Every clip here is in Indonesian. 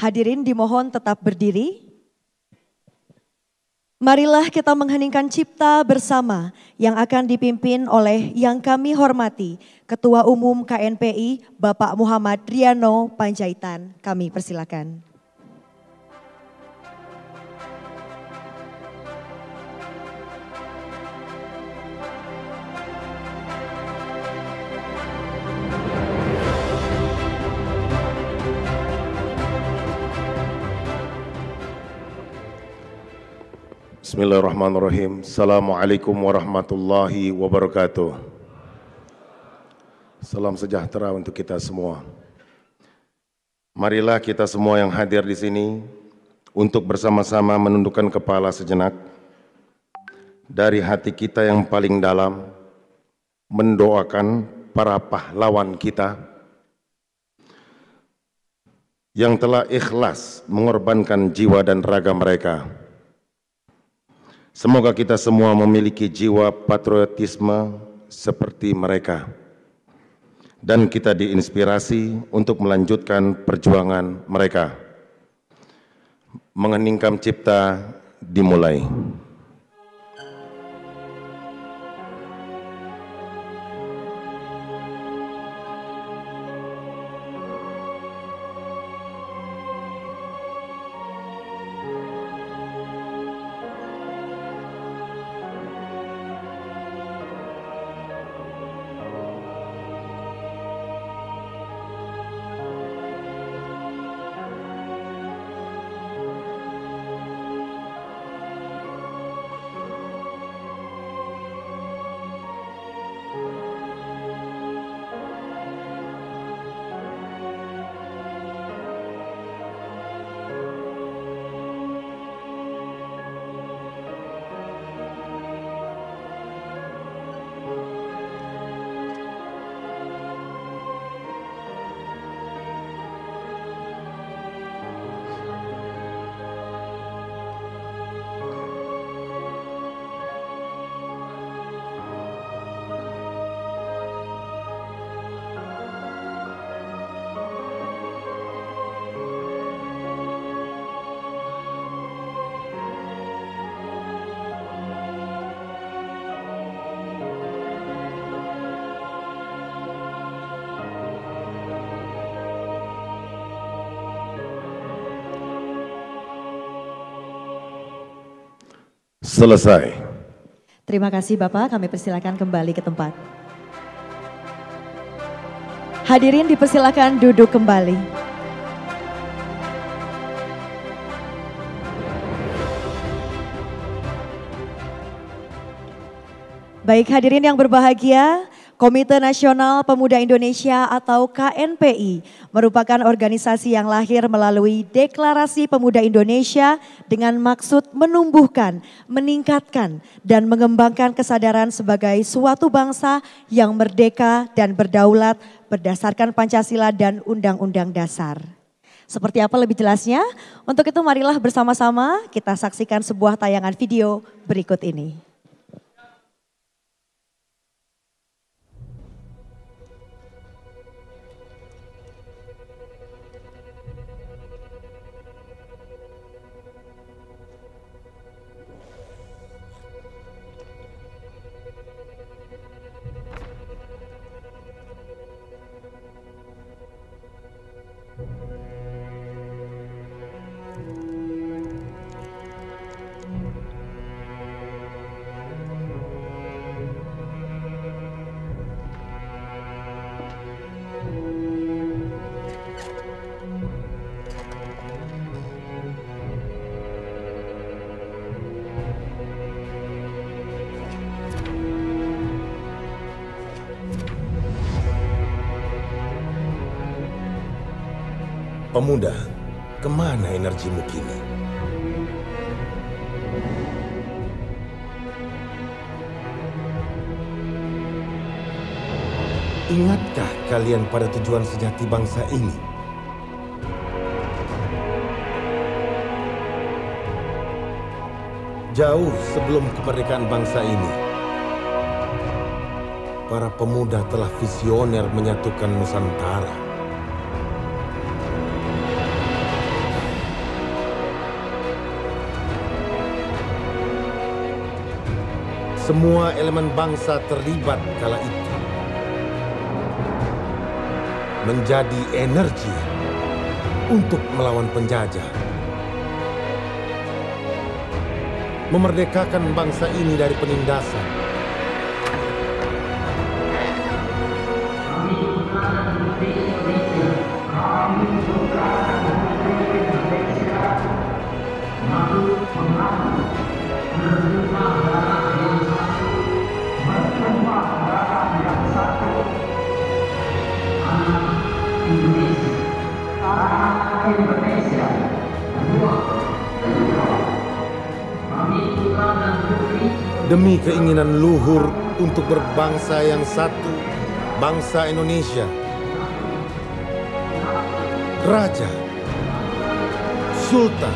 Hadirin dimohon tetap berdiri. Marilah kita mengheningkan cipta bersama yang akan dipimpin oleh yang kami hormati Ketua Umum KNPI Bapak Muhammad Riano Panjaitan. Kami persilakan. Bismillahirrahmanirrahim. Assalamualaikum warahmatullahi wabarakatuh. Salam sejahtera untuk kita semua. Marilah kita semua yang hadir di sini untuk bersama-sama menundukkan kepala sejenak, dari hati kita yang paling dalam mendoakan para pahlawan kita yang telah ikhlas mengorbankan jiwa dan raga mereka. Semoga kita semua memiliki jiwa patriotisme seperti mereka dan kita diinspirasi untuk melanjutkan perjuangan mereka. Mengheningkan cipta dimulai. Selesai. Terima kasih Bapak, kami persilakan kembali ke tempat. Hadirin dipersilakan duduk kembali. Baik hadirin yang berbahagia, Komite Nasional Pemuda Indonesia atau KNPI merupakan organisasi yang lahir melalui Deklarasi Pemuda Indonesia dengan maksud menumbuhkan, meningkatkan, dan mengembangkan kesadaran sebagai suatu bangsa yang merdeka dan berdaulat berdasarkan Pancasila dan Undang-Undang Dasar. Seperti apa lebih jelasnya? Untuk itu marilah bersama-sama kita saksikan sebuah tayangan video berikut ini. Pemuda, kemana energimu kini? Ingatkah kalian pada tujuan sejati bangsa ini? Jauh sebelum kemerdekaan bangsa ini, para pemuda telah visioner menyatukan Nusantara. Semua elemen bangsa terlibat kala itu. Menjadi energi untuk melawan penjajah. Memerdekakan bangsa ini dari penindasan. Demi keinginan luhur untuk berbangsa yang satu, bangsa Indonesia. Raja, Sultan,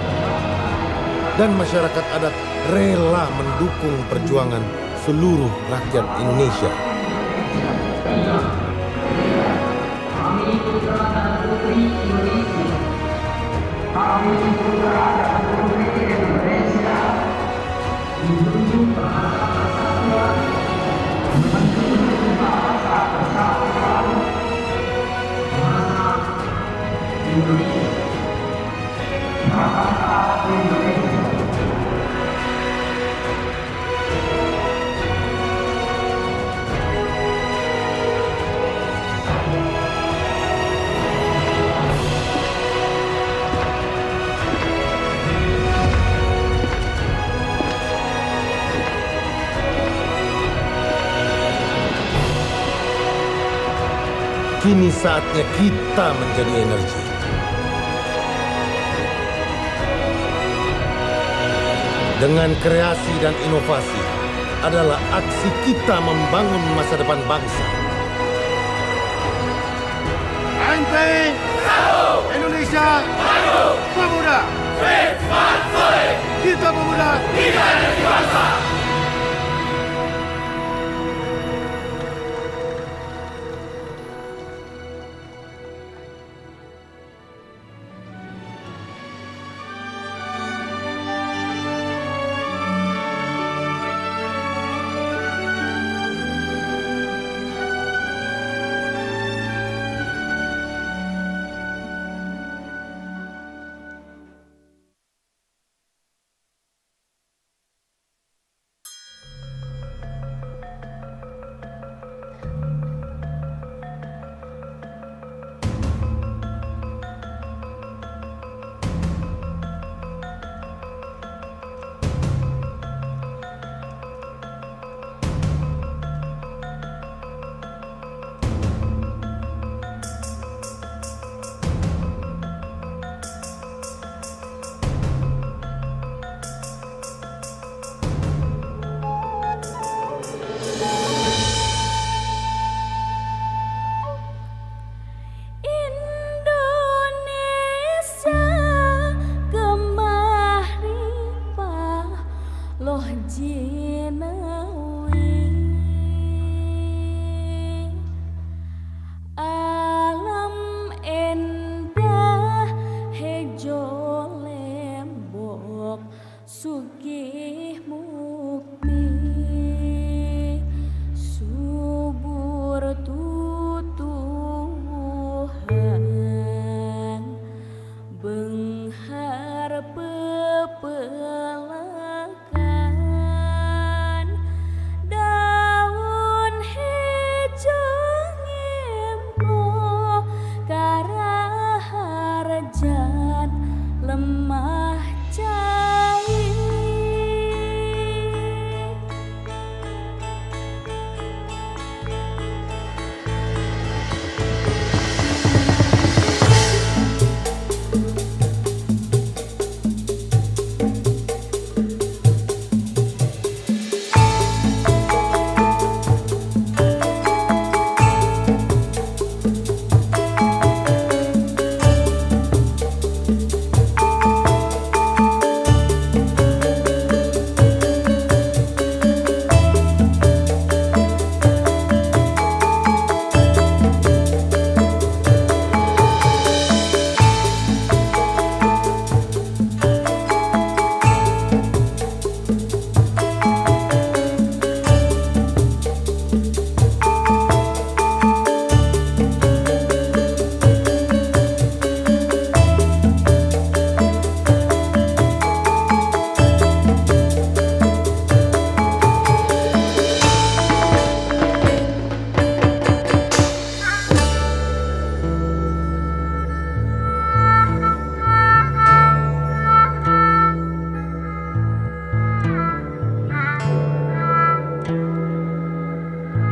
dan masyarakat adat rela mendukung perjuangan seluruh rakyat Indonesia. Kami putra dan putri Indonesia. Kami putra dan putri Indonesia. Menjunjung bahasa persatuan, menjunjung bahasa persatuan, bahasa Indonesia, bahasa Indonesia. Kini saatnya kita menjadi energi. Dengan kreasi dan inovasi adalah aksi kita membangun masa depan bangsa. KNPI Indonesia Maju Pemuda. Kita pemuda, kita energi bangsa.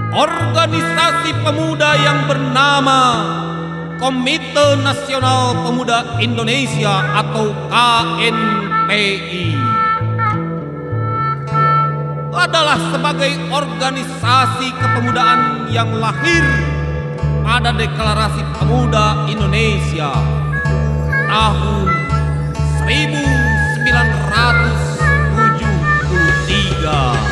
organisasi pemuda yang bernama Komite Nasional Pemuda Indonesia atau KNPI adalah sebagai organisasi kepemudaan yang lahir pada Deklarasi Pemuda Indonesia tahun 1973.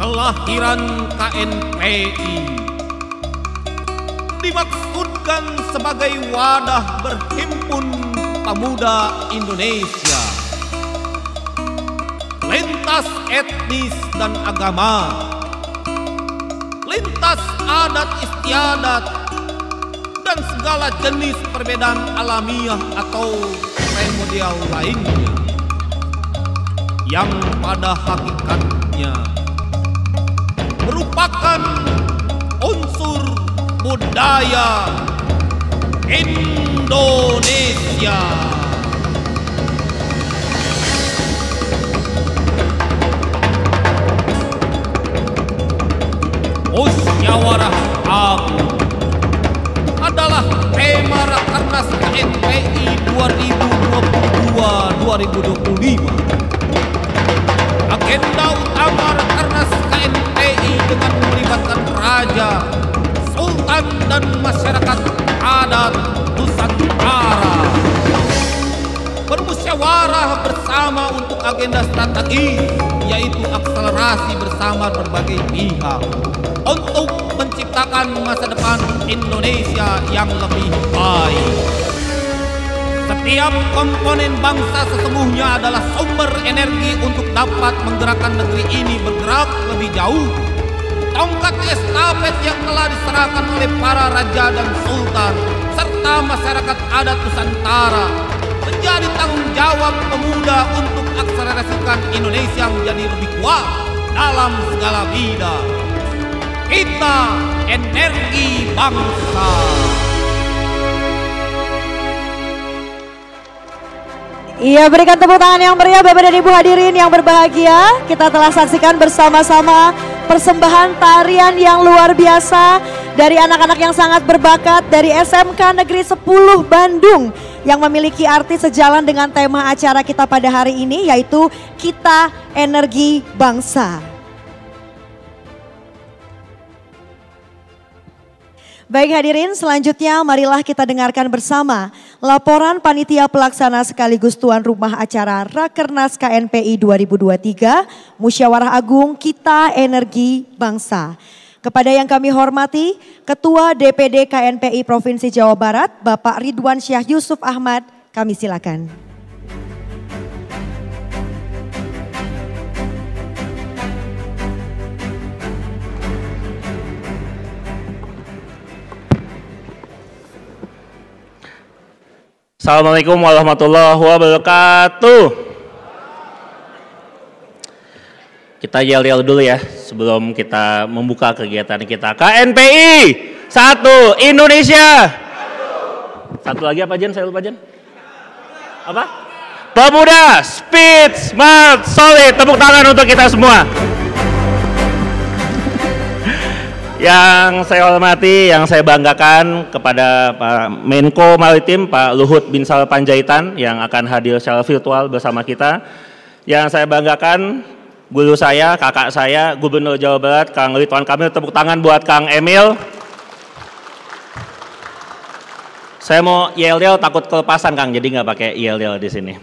Kelahiran KNPI dimaksudkan sebagai wadah berhimpun pemuda Indonesia lintas etnis dan agama, lintas adat istiadat, dan segala jenis perbedaan alamiah atau primordial lainnya yang pada hakikatnya merupakan unsur budaya Indonesia. Musyawarah Agung adalah tema Rakernas KNPI 2022-2025. Agenda utama Rakernas KNPI dengan melibatkan Raja, Sultan, dan masyarakat adat Nusantara bermusyawarah bersama untuk agenda strategis, yaitu akselerasi bersama berbagai pihak untuk menciptakan masa depan Indonesia yang lebih baik. Setiap komponen bangsa sesungguhnya adalah sumber energi untuk dapat menggerakkan negeri ini bergerak lebih jauh. Tongkat estafet yang telah diserahkan oleh para raja dan sultan serta masyarakat adat Nusantara menjadi tanggung jawab pemuda untuk akselerasikan Indonesia menjadi lebih kuat dalam segala bidang. Kita energi bangsa. Iya, berikan tepuk tangan yang meriah Bapak dan Ibu hadirin yang berbahagia. Kita telah saksikan bersama-sama persembahan tarian yang luar biasa dari anak-anak yang sangat berbakat dari SMK Negeri 10 Bandung yang memiliki arti sejalan dengan tema acara kita pada hari ini, yaitu Kita Energi Bangsa. Baik hadirin, selanjutnya marilah kita dengarkan bersama laporan panitia pelaksana sekaligus tuan rumah acara Rakernas KNPI 2023 Musyawarah Agung Kita Energi Bangsa. Kepada yang kami hormati, Ketua DPD KNPI Provinsi Jawa Barat, Bapak Ridwan Syah Yusuf Ahmad, kami silakan. Assalamualaikum warahmatullahi wabarakatuh. Kita yel-yel dulu ya sebelum kita membuka kegiatan kita. KNPI 1 Indonesia. Satu lagi apa Jen? Saya lupa Jen. Apa? Pemuda, speed, smart, solid. Tepuk tangan untuk kita semua. Yang saya hormati, yang saya banggakan kepada Pak Menko Maritim, Pak Luhut Binsar Panjaitan yang akan hadir secara virtual bersama kita. Yang saya banggakan, guru saya, kakak saya, Gubernur Jawa Barat, Kang Ridwan Kamil. Tepuk tangan buat Kang Emil. Saya mau yel-yel takut kelepasan Kang, jadi nggak pakai yel-yel di sini.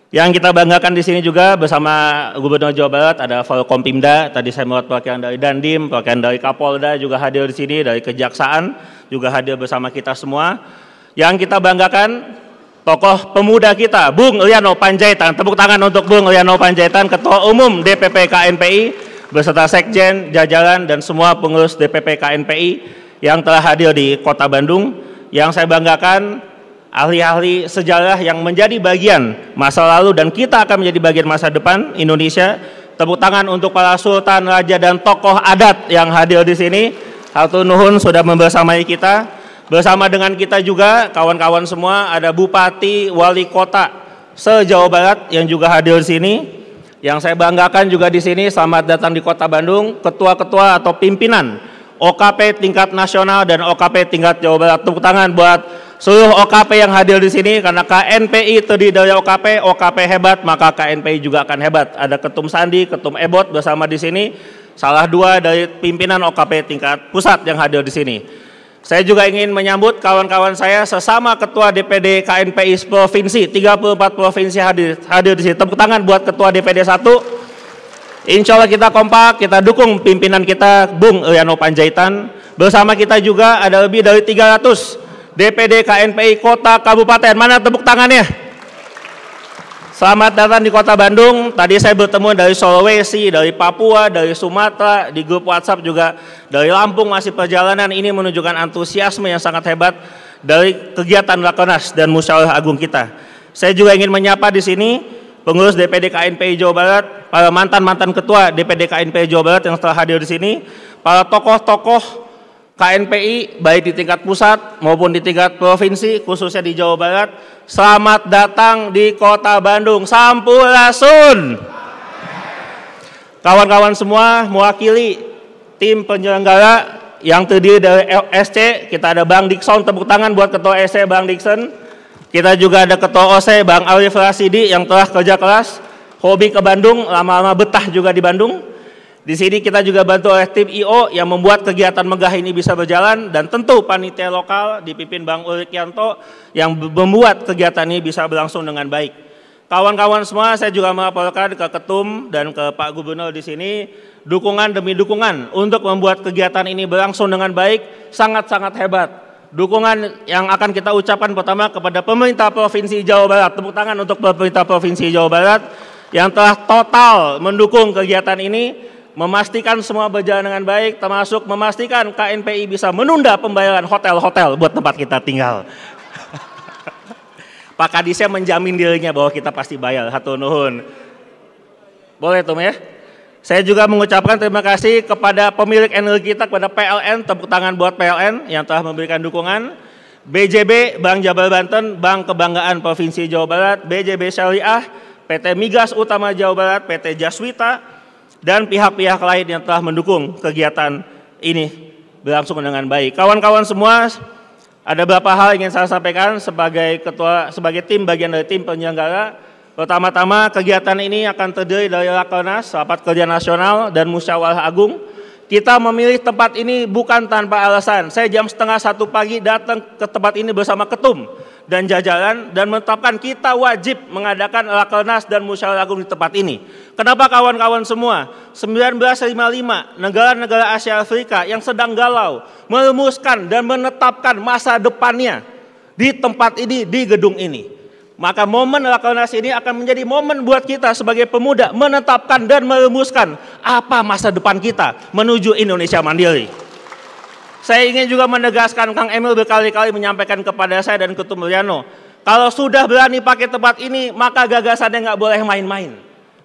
Yang kita banggakan di sini juga bersama Gubernur Jawa Barat ada Forkompimda, tadi saya melihat perwakilan dari Dandim, perwakilan dari Kapolda juga hadir di sini, dari Kejaksaan juga hadir bersama kita semua. Yang kita banggakan tokoh pemuda kita, Bung Liano Panjaitan. Tepuk tangan untuk Bung Liano Panjaitan, Ketua Umum DPP KNPI, beserta Sekjen, jajaran, dan semua pengurus DPP KNPI yang telah hadir di Kota Bandung. Yang saya banggakan, ahli-ahli sejarah yang menjadi bagian masa lalu dan kita akan menjadi bagian masa depan Indonesia. Tepuk tangan untuk para sultan, raja, dan tokoh adat yang hadir di sini. Hatur nuhun sudah membersamai kita. Bersama dengan kita juga kawan-kawan semua, ada bupati, wali kota se-Jawa Barat yang juga hadir di sini. Yang saya banggakan juga di sini, selamat datang di Kota Bandung, ketua-ketua atau pimpinan OKP tingkat nasional dan OKP tingkat Jawa Barat. Tepuk tangan buat seluruh OKP yang hadir di sini, karena KNPI terdiri dari OKP, OKP hebat, maka KNPI juga akan hebat. Ada Ketum Sandi, Ketum Ebot bersama di sini, salah dua dari pimpinan OKP tingkat pusat yang hadir di sini. Saya juga ingin menyambut kawan-kawan saya sesama Ketua DPD KNPI Provinsi, 34 provinsi hadir di sini. Tepuk tangan buat Ketua DPD 1. Insya Allah kita kompak, kita dukung pimpinan kita, Bung Liano Panjaitan. Bersama kita juga ada lebih dari 300 DPD KNPI Kota Kabupaten. Mana tepuk tangannya? Selamat datang di Kota Bandung. Tadi saya bertemu dari Sulawesi, dari Papua, dari Sumatera, di grup WhatsApp juga dari Lampung masih perjalanan. Ini menunjukkan antusiasme yang sangat hebat dari kegiatan Rakernas dan Musyawarah Agung kita. Saya juga ingin menyapa di sini pengurus DPD KNPI Jawa Barat, para mantan-mantan ketua DPD KNPI Jawa Barat yang telah hadir di sini, para tokoh-tokoh KNPI baik di tingkat pusat maupun di tingkat provinsi, khususnya di Jawa Barat. Selamat datang di Kota Bandung. Sampurasun. Kawan-kawan semua mewakili tim penyelenggara yang terdiri dari SC, kita ada Bang Dikson, tepuk tangan buat Ketua SC Bang Dikson. Kita juga ada Ketua OC Bang Arif Rasidi yang telah kerja keras, hobi ke Bandung, lama-lama betah juga di Bandung. Di sini kita juga bantu oleh tim IO yang membuat kegiatan megah ini bisa berjalan, dan tentu panitia lokal dipimpin Bang Ulrik Yanto yang membuat kegiatan ini bisa berlangsung dengan baik. Kawan-kawan semua, saya juga melaporkan ke Ketum dan ke Pak Gubernur di sini, dukungan demi dukungan untuk membuat kegiatan ini berlangsung dengan baik sangat-sangat hebat. Dukungan yang akan kita ucapkan pertama kepada pemerintah Provinsi Jawa Barat. Tepuk tangan untuk pemerintah Provinsi Jawa Barat yang telah total mendukung kegiatan ini, memastikan semua berjalan dengan baik, termasuk memastikan KNPI bisa menunda pembayaran hotel-hotel buat tempat kita tinggal. Pak Kadisnya menjamin dirinya bahwa kita pasti bayar. Hatur nuhun. Boleh tuh ya? Saya juga mengucapkan terima kasih kepada pemilik energi kita, kepada PLN, tepuk tangan buat PLN yang telah memberikan dukungan. BJB, Bank Jabar Banten, Bank Kebanggaan Provinsi Jawa Barat, BJB Syariah, PT Migas Utama Jawa Barat, PT Jaswita, dan pihak-pihak lain yang telah mendukung kegiatan ini berlangsung dengan baik. Kawan-kawan semua, ada beberapa hal yang ingin saya sampaikan sebagai ketua, sebagai tim bagian dari tim penyelenggara. Pertama-tama, kegiatan ini akan terdiri dari Rakernas, Rapat Kerja Nasional, dan Musyawarah Agung. Kita memilih tempat ini bukan tanpa alasan. Saya jam 12:30 pagi datang ke tempat ini bersama Ketum dan jajaran, dan menetapkan kita wajib mengadakan Rakernas dan Musyawarah Agung di tempat ini. Kenapa kawan-kawan semua? 1955 negara-negara Asia Afrika yang sedang galau merumuskan dan menetapkan masa depannya di tempat ini, di gedung ini. Maka momen Rakernas ini akan menjadi momen buat kita sebagai pemuda menetapkan dan merumuskan apa masa depan kita menuju Indonesia mandiri. Saya ingin juga menegaskan, Kang Emil berkali-kali menyampaikan kepada saya dan Ketum Liano, kalau sudah berani pakai tempat ini, maka gagasannya nggak boleh main-main.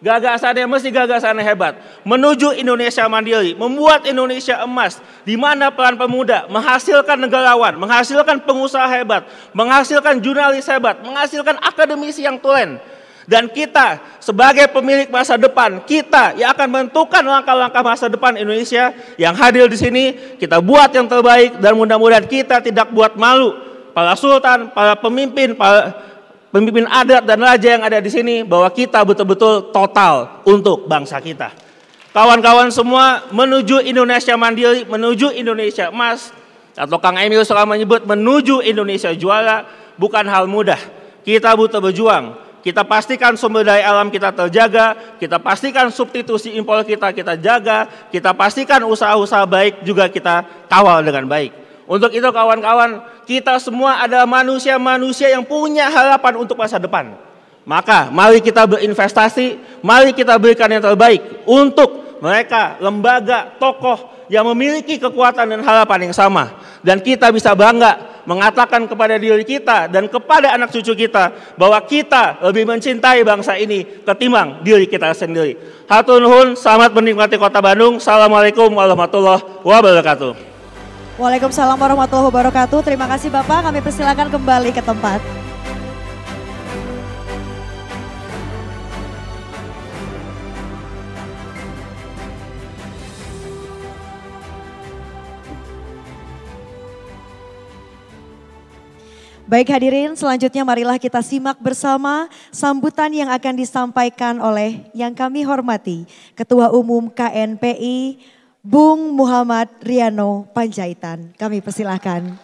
Gagasannya mesti gagasannya hebat. Menuju Indonesia mandiri, membuat Indonesia emas, di mana peran pemuda menghasilkan negarawan, menghasilkan pengusaha hebat, menghasilkan jurnalis hebat, menghasilkan akademisi yang tulen. Dan kita sebagai pemilik masa depan, kita yang akan menentukan langkah-langkah masa depan Indonesia yang hadir di sini, kita buat yang terbaik, dan mudah-mudahan kita tidak buat malu para sultan, para pemimpin adat dan raja yang ada di sini, bahwa kita betul-betul total untuk bangsa kita. Kawan-kawan semua, menuju Indonesia mandiri, menuju Indonesia emas, atau Kang Emil selalu menyebut menuju Indonesia juara, bukan hal mudah. Kita butuh berjuang. Kita pastikan sumber daya alam kita terjaga, kita pastikan substitusi impor kita jaga, kita pastikan usaha-usaha baik juga kita kawal dengan baik. Untuk itu kawan-kawan, kita semua adalah manusia-manusia yang punya harapan untuk masa depan. Maka mari kita berinvestasi, mari kita berikan yang terbaik untuk mereka, lembaga, tokoh yang memiliki kekuatan dan harapan yang sama. Dan kita bisa bangga mengatakan kepada diri kita dan kepada anak cucu kita bahwa kita lebih mencintai bangsa ini ketimbang diri kita sendiri. Hatur nuhun, selamat menikmati Kota Bandung. Assalamualaikum warahmatullahi wabarakatuh. Waalaikumsalam warahmatullahi wabarakatuh. Terima kasih Bapak, kami persilakan kembali ke tempat. Baik hadirin, selanjutnya marilah kita simak bersama sambutan yang akan disampaikan oleh yang kami hormati Ketua Umum KNPI Bung Muhammad Riano Panjaitan. Kami persilahkan.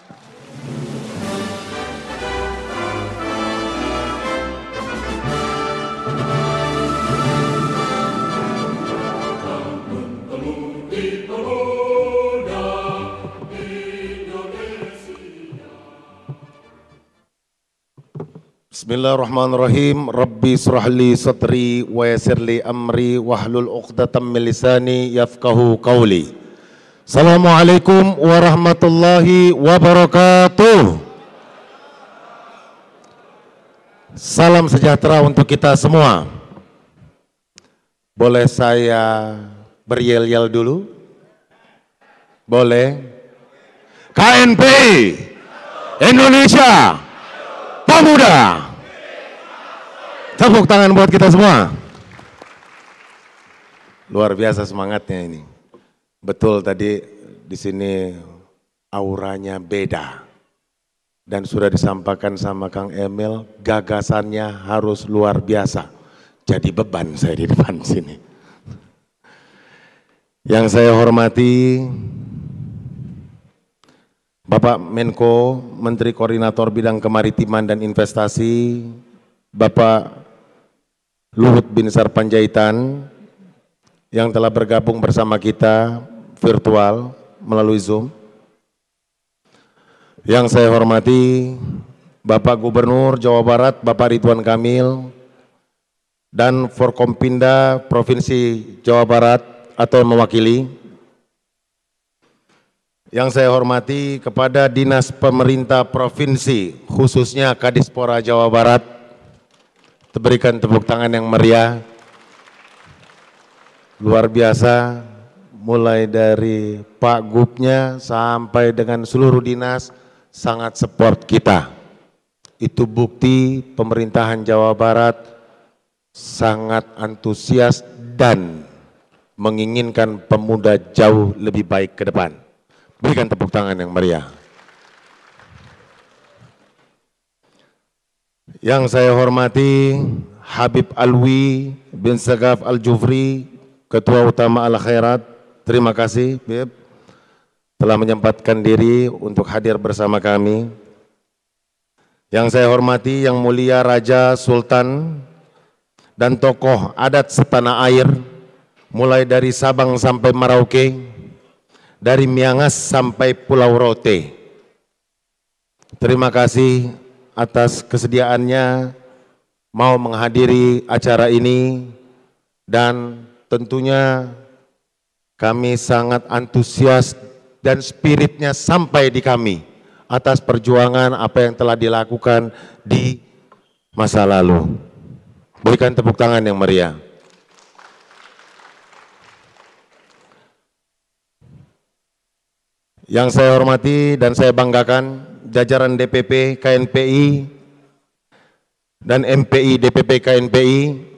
Bismillahirrahmanirrahim. Rabbi israhli sadri wa yassirli amri wahlul 'uqdatam min lisani yafqahu qawli. Assalamualaikum warahmatullahi wabarakatuh. Salam sejahtera untuk kita semua. Boleh saya beryel-yel dulu? Boleh? KNPI Indonesia Pemuda. Tepuk tangan buat kita semua. Luar biasa semangatnya ini. Betul tadi di sini auranya beda. Dan sudah disampaikan sama Kang Emil, gagasannya harus luar biasa. Jadi beban saya di depan sini. Yang saya hormati Bapak Menko, Menteri Koordinator Bidang Kemaritiman dan Investasi, Bapak Luhut Binsar Panjaitan, yang telah bergabung bersama kita virtual melalui Zoom. Yang saya hormati Bapak Gubernur Jawa Barat, Bapak Ridwan Kamil, dan Forkompinda Provinsi Jawa Barat atau mewakili. Yang saya hormati kepada Dinas Pemerintah Provinsi, khususnya Kadispora Jawa Barat, berikan tepuk tangan yang meriah. Luar biasa, mulai dari Pak Gubnya sampai dengan seluruh dinas sangat support kita. Itu bukti pemerintahan Jawa Barat sangat antusias dan menginginkan pemuda jauh lebih baik ke depan. Berikan tepuk tangan yang meriah. Yang saya hormati Habib Alwi bin Sagaf Al-Jufri, Ketua Utama Al-Khairat. Terima kasih Bib telah menyempatkan diri untuk hadir bersama kami. Yang saya hormati Yang Mulia Raja Sultan dan tokoh adat setanah air, mulai dari Sabang sampai Merauke, dari Miangas sampai Pulau Rote. Terima kasih atas kesediaannya mau menghadiri acara ini, dan tentunya kami sangat antusias dan spiritnya sampai di kami atas perjuangan apa yang telah dilakukan di masa lalu. Berikan tepuk tangan yang meriah. Yang saya hormati dan saya banggakan jajaran DPP KNPI dan MPI DPP KNPI,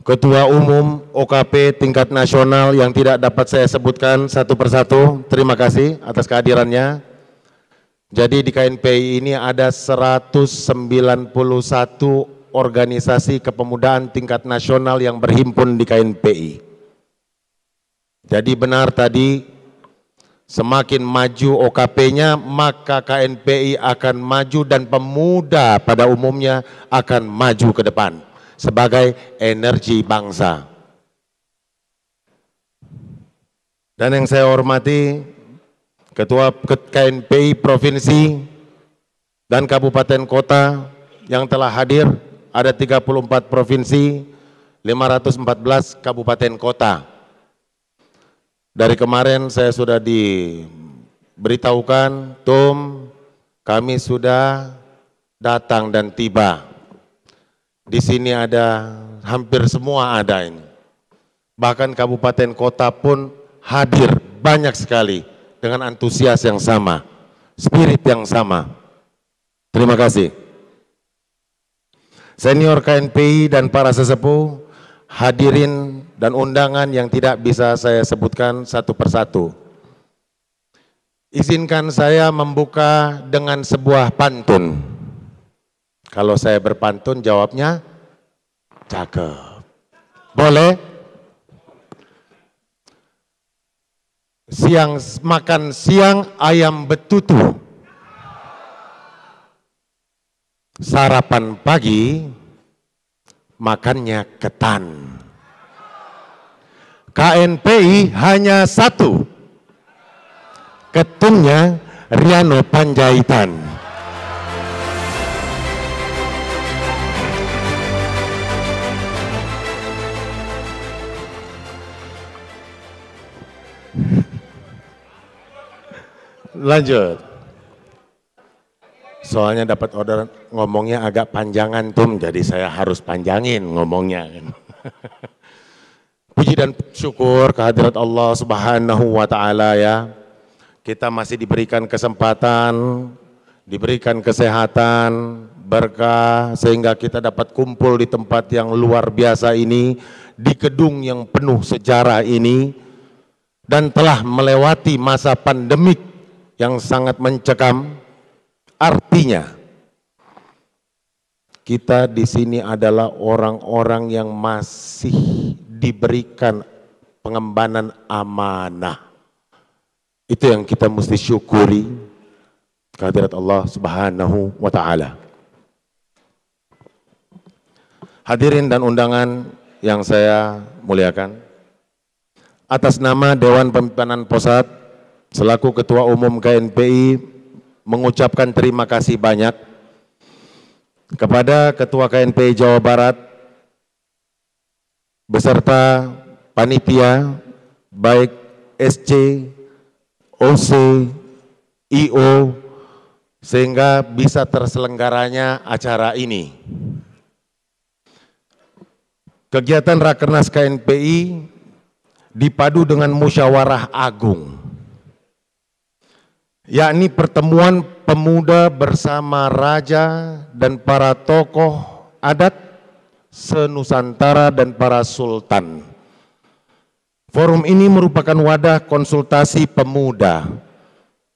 Ketua Umum OKP tingkat nasional yang tidak dapat saya sebutkan satu persatu, terima kasih atas kehadirannya. Jadi di KNPI ini ada 191 organisasi kepemudaan tingkat nasional yang berhimpun di KNPI. Jadi benar tadi, semakin maju OKP-nya, maka KNPI akan maju dan pemuda pada umumnya akan maju ke depan sebagai energi bangsa. Dan yang saya hormati Ketua KNPI Provinsi dan Kabupaten Kota yang telah hadir, ada 34 provinsi, 514 kabupaten kota. Dari kemarin saya sudah diberitahukan, kami sudah datang dan tiba. Di sini ada hampir semua ada ini. Bahkan kabupaten kota pun hadir banyak sekali dengan antusias yang sama, spirit yang sama. Terima kasih. Senior KNPI dan para sesepuh, hadirin dan undangan yang tidak bisa saya sebutkan satu persatu. Izinkan saya membuka dengan sebuah pantun. Kalau saya berpantun jawabnya cakep. Boleh? Makan siang ayam betutu. Sarapan pagi makannya ketan. KNPI hanya satu, ketumnya Riano Panjaitan. Lanjut. Soalnya dapat order ngomongnya agak panjangan jadi saya harus panjangin ngomongnya. Puji dan syukur kehadirat Allah Subhanahu wa Ta'ala ya. Kita masih diberikan kesempatan, diberikan kesehatan, berkah sehingga kita dapat kumpul di tempat yang luar biasa ini, di gedung yang penuh sejarah ini, dan telah melewati masa pandemik yang sangat mencekam. Artinya kita di sini adalah orang-orang yang masih diberikan pengembangan amanah. Itu yang kita mesti syukuri kehadirat Allah Subhanahu wa Ta'ala. Hadirin dan undangan yang saya muliakan, atas nama Dewan Pimpinan Pusat selaku Ketua Umum KNPI mengucapkan terima kasih banyak kepada Ketua KNPI Jawa Barat beserta panitia baik SC, OC, IO sehingga bisa terselenggaranya acara ini. Kegiatan Rakernas KNPI dipadu dengan musyawarah agung, yakni pertemuan pemuda bersama raja dan para tokoh adat se-Nusantara dan para sultan. Forum ini merupakan wadah konsultasi pemuda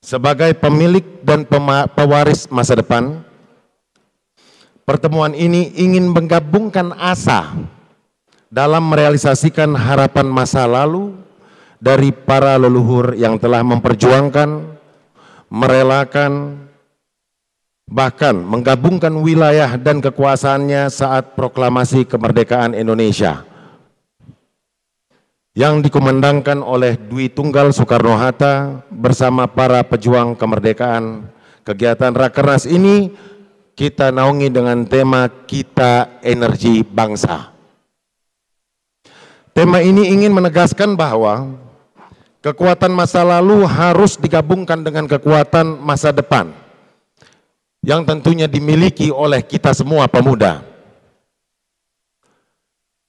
sebagai pemilik dan pewaris masa depan. Pertemuan ini ingin menggabungkan asa dalam merealisasikan harapan masa lalu dari para leluhur yang telah memperjuangkan, merelakan, bahkan menggabungkan wilayah dan kekuasaannya saat proklamasi kemerdekaan Indonesia yang dikumandangkan oleh Dwi Tunggal Soekarno-Hatta bersama para pejuang kemerdekaan. Kegiatan Rakernas ini kita naungi dengan tema Kita Energi Bangsa. Tema ini ingin menegaskan bahwa kekuatan masa lalu harus digabungkan dengan kekuatan masa depan yang tentunya dimiliki oleh kita semua pemuda.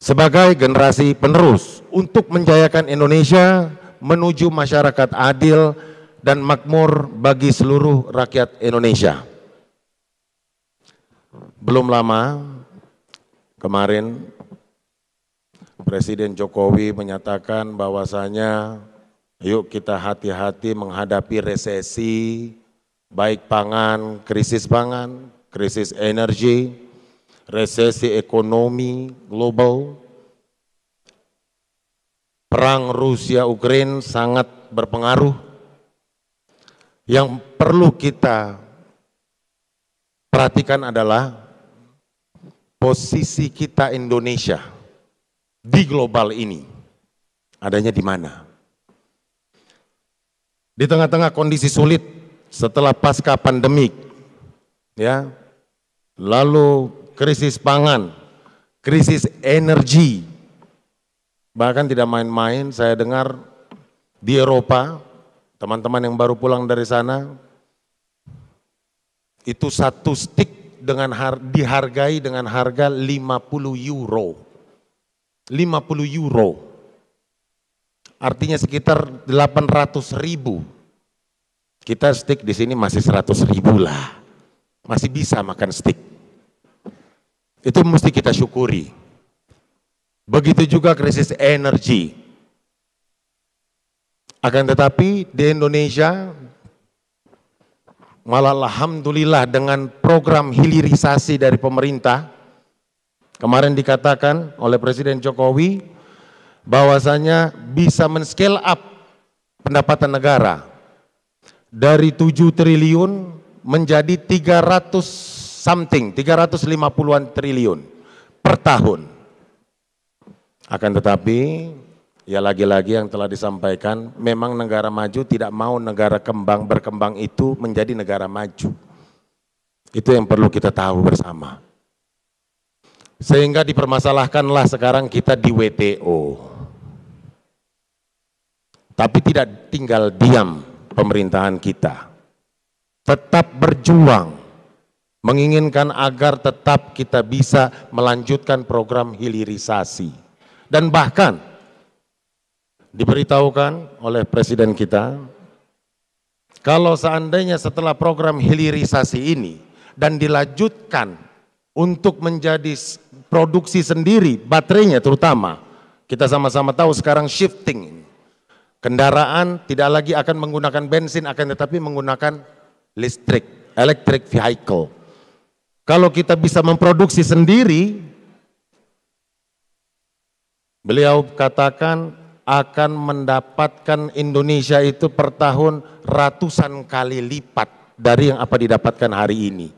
Sebagai generasi penerus untuk menjayakan Indonesia menuju masyarakat adil dan makmur bagi seluruh rakyat Indonesia. Belum lama kemarin Presiden Jokowi menyatakan bahwasanya yuk kita hati-hati menghadapi resesi, baik pangan, krisis energi, resesi ekonomi global. Perang Rusia-Ukraina sangat berpengaruh. Yang perlu kita perhatikan adalah posisi kita Indonesia di global ini adanya di mana. Di tengah-tengah kondisi sulit setelah pasca pandemik, ya, lalu krisis pangan, krisis energi, bahkan tidak main-main. Saya dengar di Eropa, teman-teman yang baru pulang dari sana, itu satu stick dihargai dengan harga 50 euro. 50 euro. Artinya sekitar 800.000. Kita stick di sini masih 100.000 lah. Masih bisa makan stick. Itu mesti kita syukuri. Begitu juga krisis energi. Akan tetapi di Indonesia malah alhamdulillah dengan program hilirisasi dari pemerintah, kemarin dikatakan oleh Presiden Jokowi bahwasanya bisa men-scale up pendapatan negara dari 7 triliun menjadi 350-an triliun per tahun. Akan tetapi, ya lagi-lagi yang telah disampaikan, memang negara maju tidak mau negara berkembang itu menjadi negara maju. Itu yang perlu kita tahu bersama. Sehingga dipermasalahkanlah sekarang kita di WTO. Tapi tidak tinggal diam pemerintahan kita. Tetap berjuang, menginginkan agar tetap kita bisa melanjutkan program hilirisasi. Dan bahkan diberitahukan oleh Presiden kita, kalau seandainya setelah program hilirisasi ini dan dilanjutkan untuk menjadi produksi sendiri, baterainya terutama, kita sama-sama tahu sekarang shifting. Kendaraan tidak lagi akan menggunakan bensin, akan tetapi menggunakan listrik, electric vehicle. Kalau kita bisa memproduksi sendiri, beliau katakan akan mendapatkan Indonesia itu per tahun ratusan kali lipat dari yang apa didapatkan hari ini.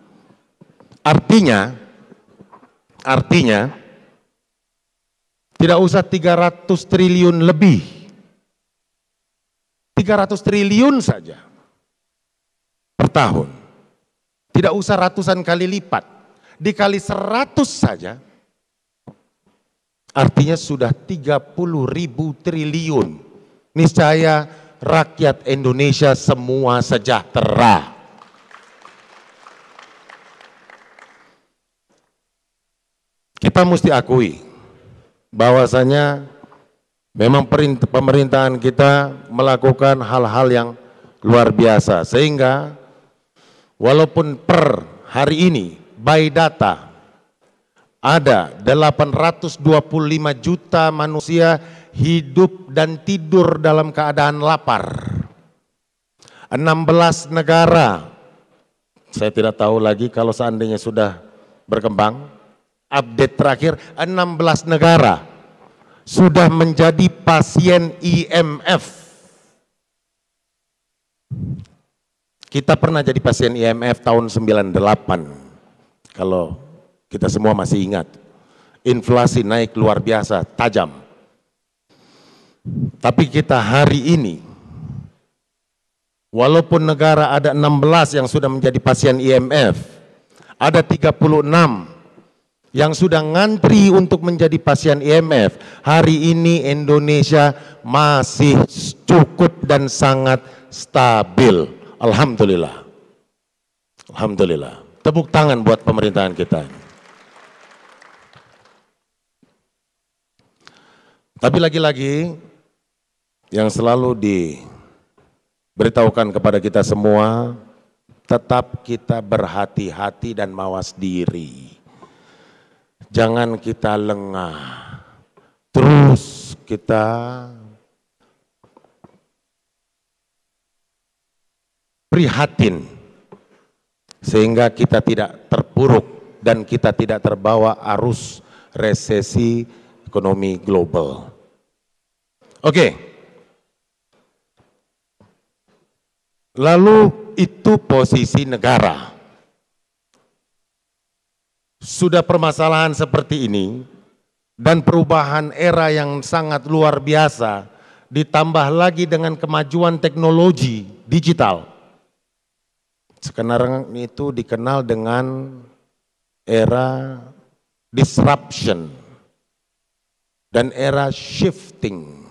Artinya tidak usah 300 triliun lebih. 300 triliun saja per tahun. Tidak usah ratusan kali lipat. Dikali 100 saja, artinya sudah 30.000 triliun. Niscaya rakyat Indonesia semua sejahtera. Kita mesti akui bahwasanya memang pemerintahan kita melakukan hal-hal yang luar biasa, sehingga walaupun per hari ini by data ada 825 juta manusia hidup dan tidur dalam keadaan lapar. 16 negara, saya tidak tahu lagi kalau seandainya sudah berkembang, update terakhir 16 negara sudah menjadi pasien IMF. Kita pernah jadi pasien IMF tahun 98. Kalau kita semua masih ingat. Inflasi naik luar biasa, tajam. Tapi kita hari ini, walaupun negara ada 16 yang sudah menjadi pasien IMF, ada 36 yang sudah ngantri untuk menjadi pasien IMF, hari ini Indonesia masih cukup dan sangat stabil. Alhamdulillah. Alhamdulillah. Tepuk tangan buat pemerintahan kita. Tapi lagi-lagi yang selalu diberitahukan kepada kita semua, tetap kita berhati-hati dan mawas diri. Jangan kita lengah, terus kita prihatin sehingga kita tidak terpuruk dan kita tidak terbawa arus resesi ekonomi global. Oke. Lalu itu posisi negara. Sudah permasalahan seperti ini dan perubahan era yang sangat luar biasa ditambah lagi dengan kemajuan teknologi digital. Sekarang itu dikenal dengan era disruption dan era shifting.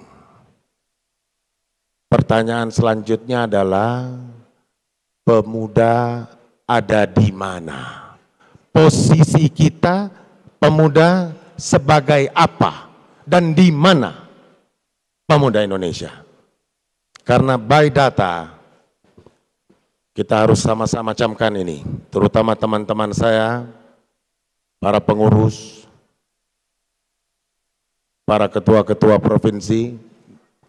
Pertanyaan selanjutnya adalah, pemuda ada di mana? Posisi kita pemuda sebagai apa dan di mana pemuda Indonesia? Karena by data kita harus sama-sama camkan ini, terutama teman-teman saya, para pengurus, para ketua-ketua provinsi,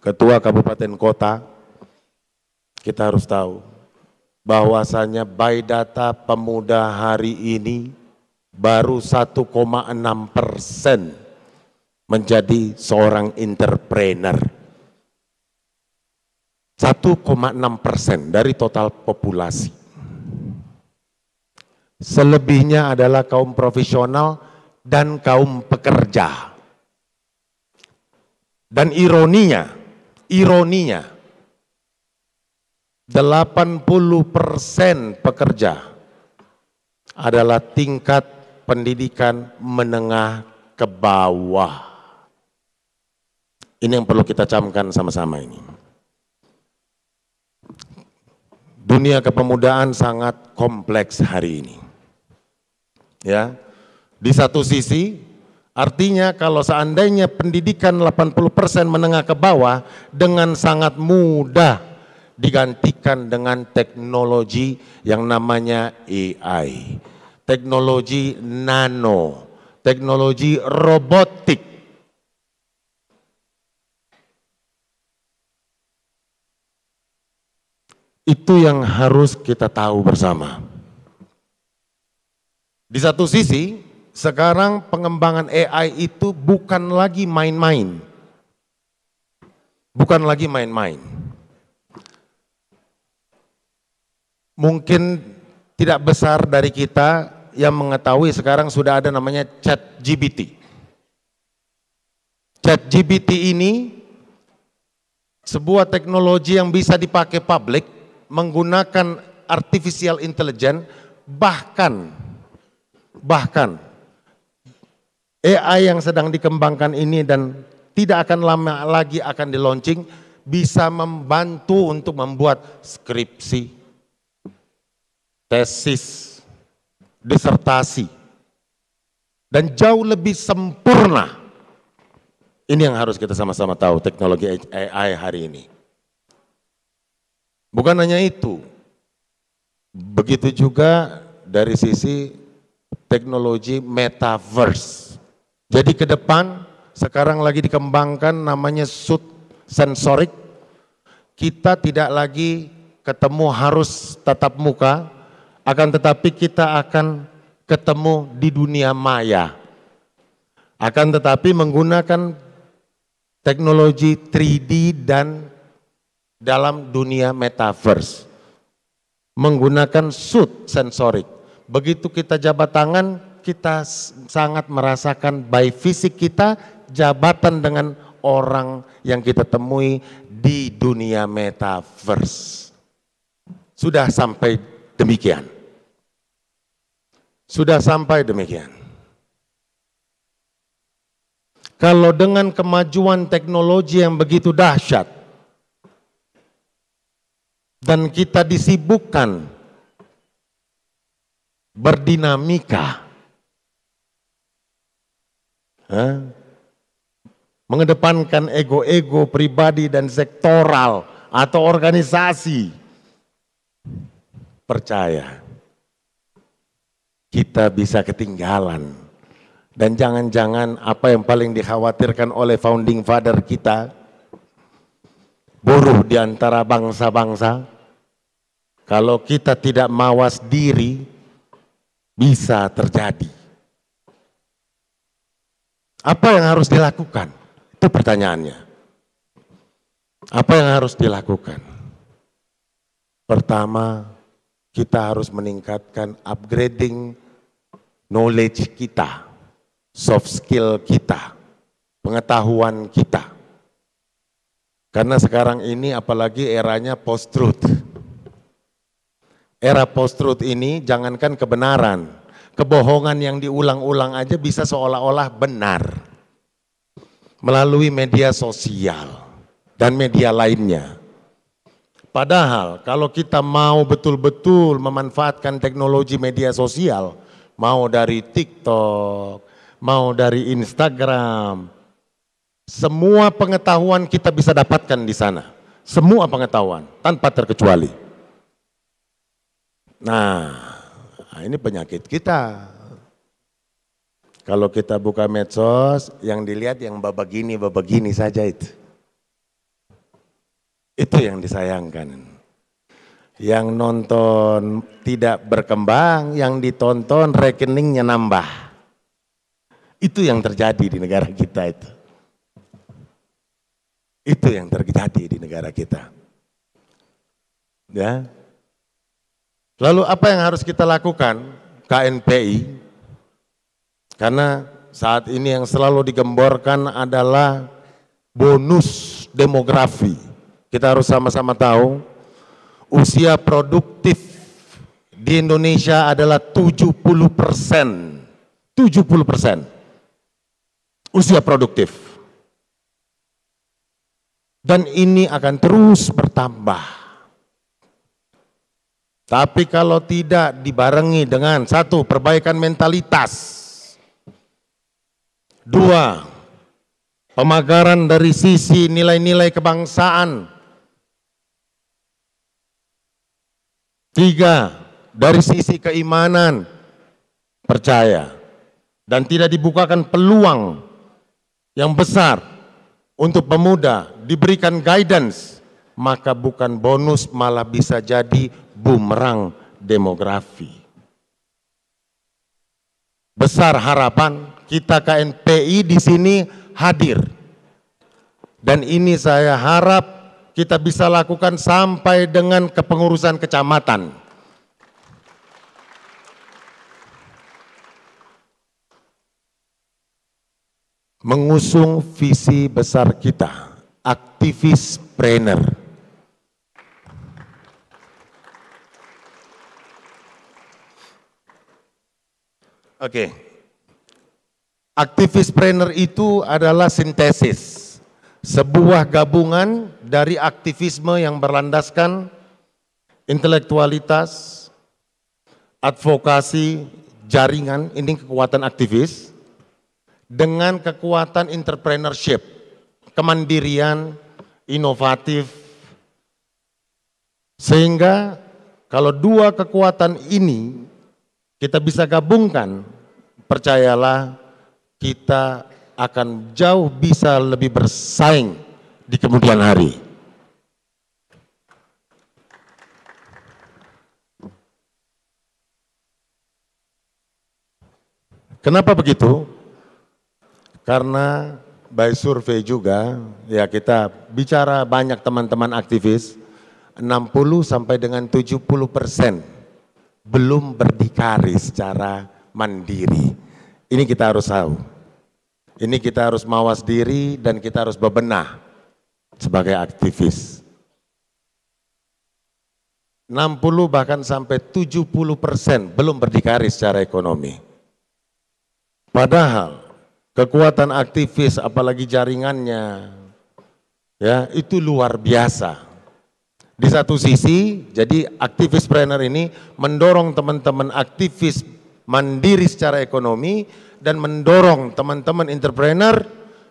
ketua kabupaten kota. Kita harus tahu bahwasanya by data pemuda hari ini baru 1,6% menjadi seorang entrepreneur. 1,6% dari total populasi. Selebihnya adalah kaum profesional dan kaum pekerja. Dan ironinya 80% pekerja adalah tingkat pendidikan menengah ke bawah. Ini yang perlu kita camkan sama-sama ini. Dunia kepemudaan sangat kompleks hari ini. Ya. Di satu sisi artinya kalau seandainya pendidikan 80% menengah ke bawah dengan sangat mudah digantikan dengan teknologi yang namanya AI, teknologi nano, teknologi robotik. Itu yang harus kita tahu bersama. Di satu sisi, sekarang pengembangan AI itu bukan lagi main-main. Bukan lagi main-main. Mungkin tidak besar dari kita yang mengetahui sekarang sudah ada namanya ChatGPT. ChatGPT ini sebuah teknologi yang bisa dipakai publik, menggunakan artificial intelligence, bahkan AI yang sedang dikembangkan ini dan tidak akan lama lagi akan di launching, bisa membantu untuk membuat skripsi, tesis, disertasi, dan jauh lebih sempurna. Ini yang harus kita sama-sama tahu, teknologi AI hari ini. Bukan hanya itu, begitu juga dari sisi teknologi metaverse. Jadi ke depan sekarang lagi dikembangkan namanya suit sensorik. Kita tidak lagi ketemu harus tatap muka, akan tetapi kita akan ketemu di dunia maya. Akan tetapi menggunakan teknologi 3D dan dalam dunia metaverse. Menggunakan suit sensorik. Begitu kita jabat tangan, kita sangat merasakan by fisik kita jabatan dengan orang yang kita temui di dunia metaverse. Sudah sampai demikian. Sudah sampai demikian. Kalau dengan kemajuan teknologi yang begitu dahsyat dan kita disibukkan berdinamika, mengedepankan ego-ego pribadi dan sektoral atau organisasi, percaya kita bisa ketinggalan. Dan jangan-jangan apa yang paling dikhawatirkan oleh founding father kita, buruh di antara bangsa-bangsa, kalau kita tidak mawas diri, bisa terjadi. Apa yang harus dilakukan? Itu pertanyaannya. Apa yang harus dilakukan? Pertama, kita harus meningkatkan upgrading knowledge kita, soft skill kita, pengetahuan kita. Karena sekarang ini apalagi eranya post-truth. Era post-truth ini jangankan kebenaran, kebohongan yang diulang-ulang aja bisa seolah-olah benar. Melalui media sosial dan media lainnya. Padahal kalau kita mau betul-betul memanfaatkan teknologi media sosial, mau dari TikTok, mau dari Instagram, semua pengetahuan kita bisa dapatkan di sana. Semua pengetahuan, tanpa terkecuali. Nah, ini penyakit kita. Kalau kita buka medsos, yang dilihat yang babagini saja itu. Itu yang disayangkan. Yang nonton tidak berkembang, yang ditonton rekeningnya nambah. Itu yang terjadi di negara kita itu. Itu yang terjadi di negara kita. Ya. Lalu apa yang harus kita lakukan KNPI? Karena saat ini yang selalu digemborkan adalah bonus demografi. Kita harus sama-sama tahu usia produktif di Indonesia adalah 70%. 70% usia produktif. Dan ini akan terus bertambah. Tapi kalau tidak dibarengi dengan satu, perbaikan mentalitas. Dua, pemagaran dari sisi nilai-nilai kebangsaan. Tiga, dari sisi keimanan, percaya. Dan tidak dibukakan peluang yang besar untuk pemuda, diberikan guidance, maka bukan bonus malah bisa jadi bumerang demografi. Besar harapan kita KNPI di sini hadir. Dan ini saya harap kita bisa lakukan sampai dengan kepengurusan kecamatan. Mengusung visi besar kita, aktivis trainer. Oke. Aktivis trainer itu adalah sintesis, sebuah gabungan dari aktivisme yang berlandaskan intelektualitas, advokasi, jaringan, ini kekuatan aktivis, dengan kekuatan entrepreneurship, kemandirian, inovatif, sehingga kalau dua kekuatan ini kita bisa gabungkan, percayalah kita akan jauh bisa lebih bersaing di kemudian hari. Kenapa begitu? Karena by survei juga, ya kita bicara banyak teman-teman aktivis, 60 sampai dengan 70% belum berdikari secara mandiri. Ini kita harus tahu. Ini kita harus mawas diri dan kita harus bebenah sebagai aktivis. 60 bahkan sampai 70% belum berdikari secara ekonomi. Padahal kekuatan aktivis apalagi jaringannya ya itu luar biasa. Di satu sisi jadi aktivis trainer ini mendorong teman-teman aktivis mandiri secara ekonomi dan mendorong teman-teman entrepreneur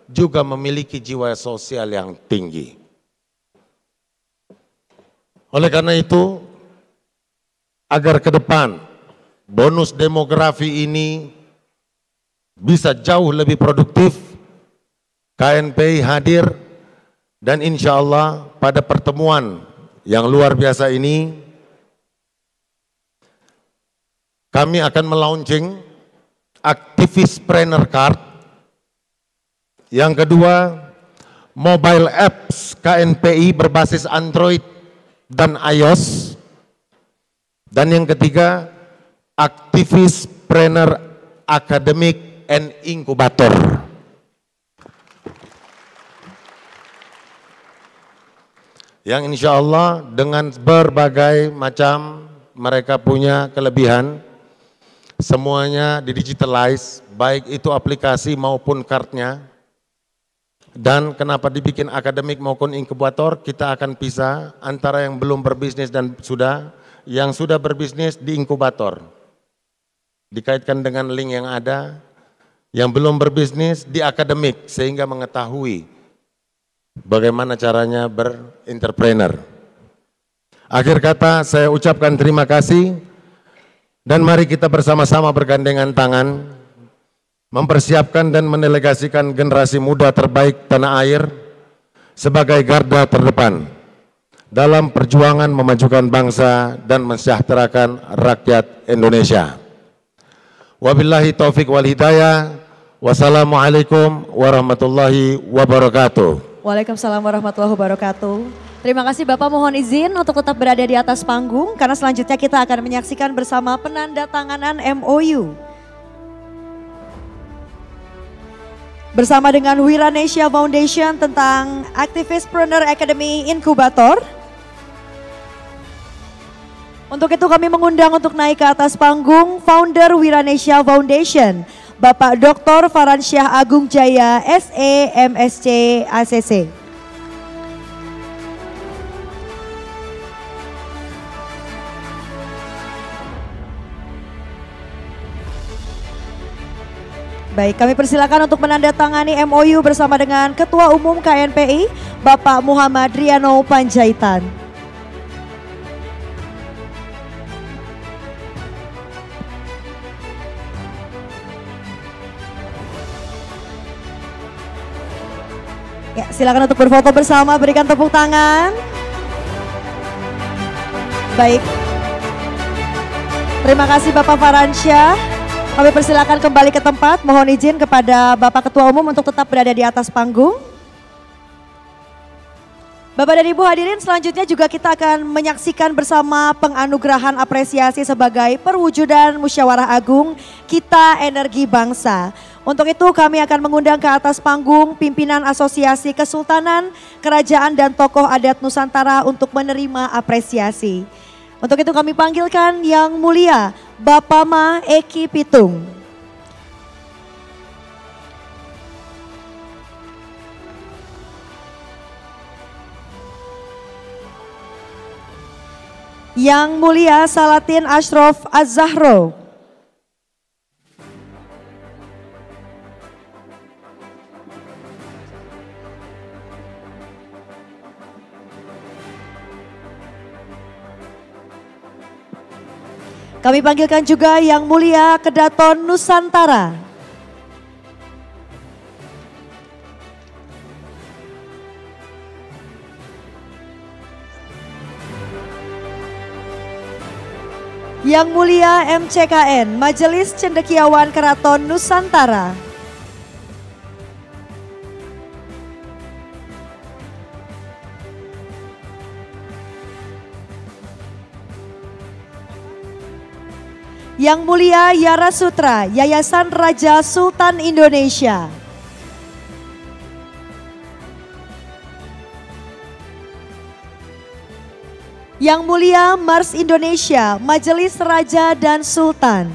juga memiliki jiwa sosial yang tinggi. Oleh karena itu, agar ke depan bonus demografi ini bisa jauh lebih produktif, KNPI hadir dan insya Allah pada pertemuan yang luar biasa ini kami akan melaunching Aktivis Trainer Card. Yang kedua, mobile apps KNPI berbasis Android dan iOS. Dan yang ketiga, Aktivis Trainer Academic and Incubator. yang insya Allah dengan berbagai macam mereka punya kelebihan, semuanya didigitalize, baik itu aplikasi maupun kartnya. Dan kenapa dibikin akademik maupun inkubator, kita akan pisah antara yang belum berbisnis dan yang sudah berbisnis di inkubator. Dikaitkan dengan link yang ada, yang belum berbisnis di akademik sehingga mengetahui bagaimana caranya berentrepreneur. Akhir kata saya ucapkan terima kasih dan mari kita bersama-sama bergandengan tangan mempersiapkan dan mendelegasikan generasi muda terbaik tanah air sebagai garda terdepan dalam perjuangan memajukan bangsa dan mensejahterakan rakyat Indonesia. Wabillahi taufik wal hidayah. Wassalamualaikum warahmatullahi wabarakatuh. Waalaikumsalam warahmatullahi wabarakatuh. Terima kasih Bapak, mohon izin untuk tetap berada di atas panggung karena selanjutnya kita akan menyaksikan bersama penandatanganan MOU bersama dengan Wiranesia Foundation tentang Activistpreneur Academy Inkubator. Untuk itu kami mengundang untuk naik ke atas panggung founder Wiranesia Foundation, Bapak Dr. Faransyah Agung Jaya, SE, MSc, ACC. Baik, kami persilakan untuk menandatangani MOU bersama dengan Ketua Umum KNPI, Bapak Muhammad Riano Panjaitan. Ya, silakan untuk berfoto bersama, berikan tepuk tangan. Baik. Terima kasih Bapak Faransyah. Kami persilakan kembali ke tempat. Mohon izin kepada Bapak Ketua Umum untuk tetap berada di atas panggung. Bapak dan Ibu hadirin, selanjutnya juga kita akan menyaksikan bersama penganugerahan apresiasi sebagai perwujudan musyawarah agung Kita Energi Bangsa. Untuk itu kami akan mengundang ke atas panggung pimpinan Asosiasi Kesultanan, Kerajaan dan Tokoh Adat Nusantara untuk menerima apresiasi. Untuk itu kami panggilkan Yang Mulia Bapak Ma Eki Pitung. Yang Mulia Salatin Ashraf Az-Zahro. Kami panggilkan juga Yang Mulia Kedaton Nusantara. Yang Mulia MCKN, Majelis Cendekiawan Keraton Nusantara. Yang Mulia Yara Sutra, Yayasan Raja Sultan Indonesia. Yang Mulia Mars Indonesia, Majelis Raja dan Sultan.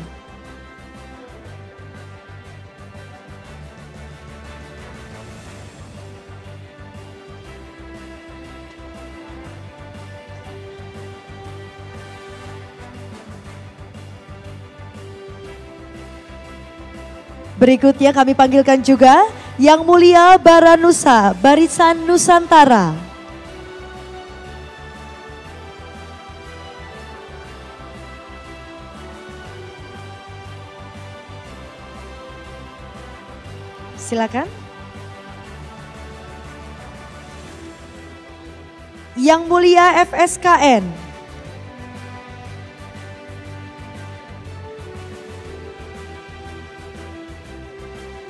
Berikutnya kami panggilkan juga Yang Mulia Baranusa, Barisan Nusantara. Silakan. Yang Mulia FSKN.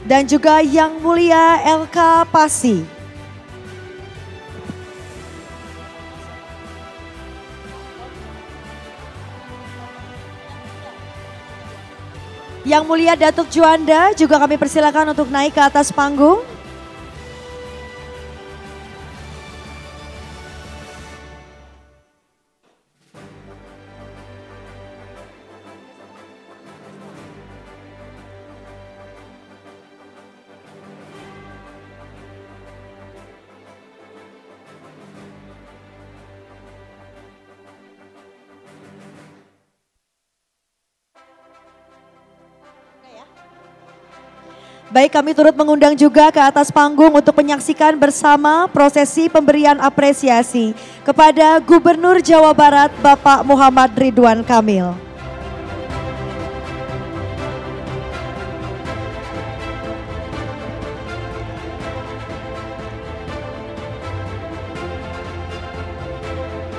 Dan juga Yang Mulia LK Pasi. Yang Mulia Datuk Juanda juga kami persilakan untuk naik ke atas panggung. Baik, kami turut mengundang juga ke atas panggung untuk menyaksikan bersama prosesi pemberian apresiasi kepada Gubernur Jawa Barat Bapak Muhammad Ridwan Kamil.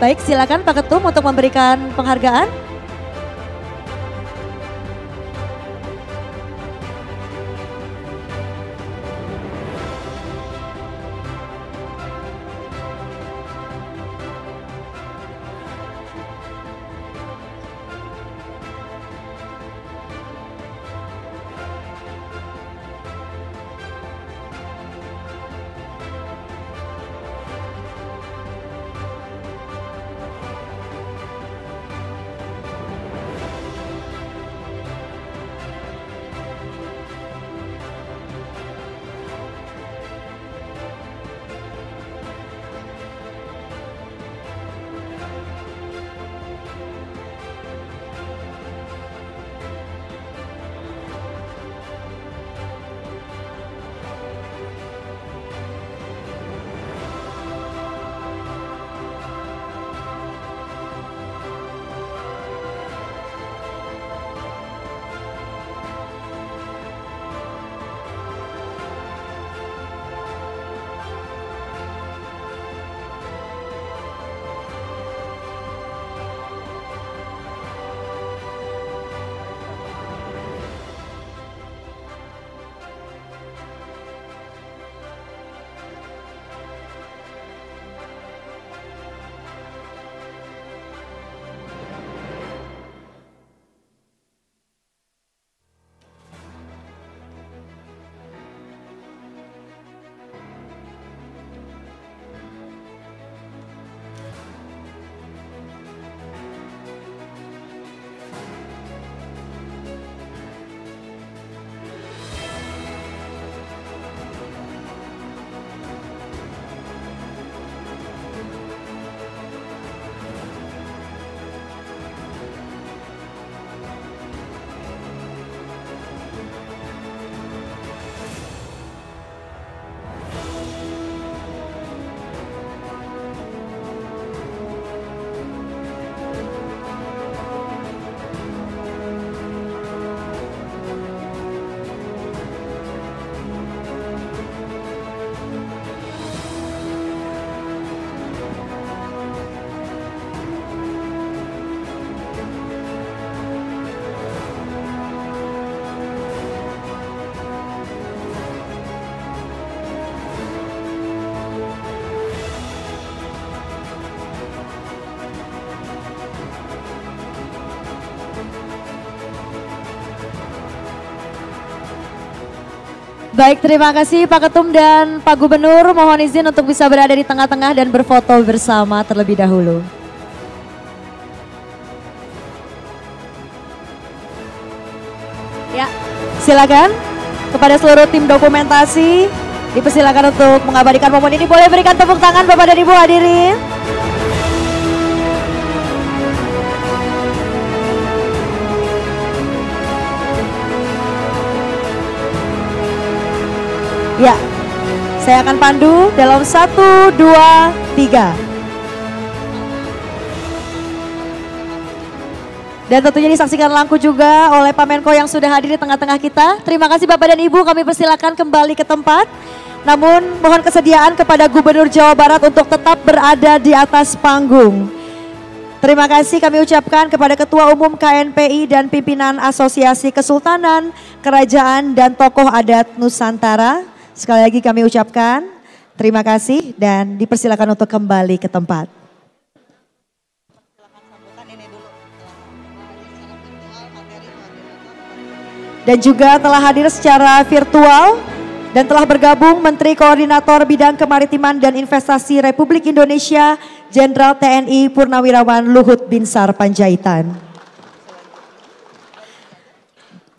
Baik, silakan Pak Ketum untuk memberikan penghargaan. Baik, terima kasih Pak Ketum dan Pak Gubernur. Mohon izin untuk bisa berada di tengah-tengah dan berfoto bersama terlebih dahulu. Ya, silakan kepada seluruh tim dokumentasi dipersilakan untuk mengabadikan momen ini. Boleh berikan tepuk tangan Bapak dan Ibu hadirin. Ya, saya akan pandu dalam 1, 2, 3. Dan tentunya disaksikan langsung juga oleh Pak Menko yang sudah hadir di tengah-tengah kita. Terima kasih Bapak dan Ibu, kami persilakan kembali ke tempat. Namun mohon kesediaan kepada Gubernur Jawa Barat untuk tetap berada di atas panggung. Terima kasih kami ucapkan kepada Ketua Umum KNPI dan pimpinan Asosiasi Kesultanan, Kerajaan dan Tokoh Adat Nusantara. Sekali lagi kami ucapkan terima kasih dan dipersilakan untuk kembali ke tempat. Dan juga telah hadir secara virtual dan telah bergabung Menteri Koordinator Bidang Kemaritiman dan Investasi Republik Indonesia, Jenderal TNI Purnawirawan Luhut Binsar Panjaitan.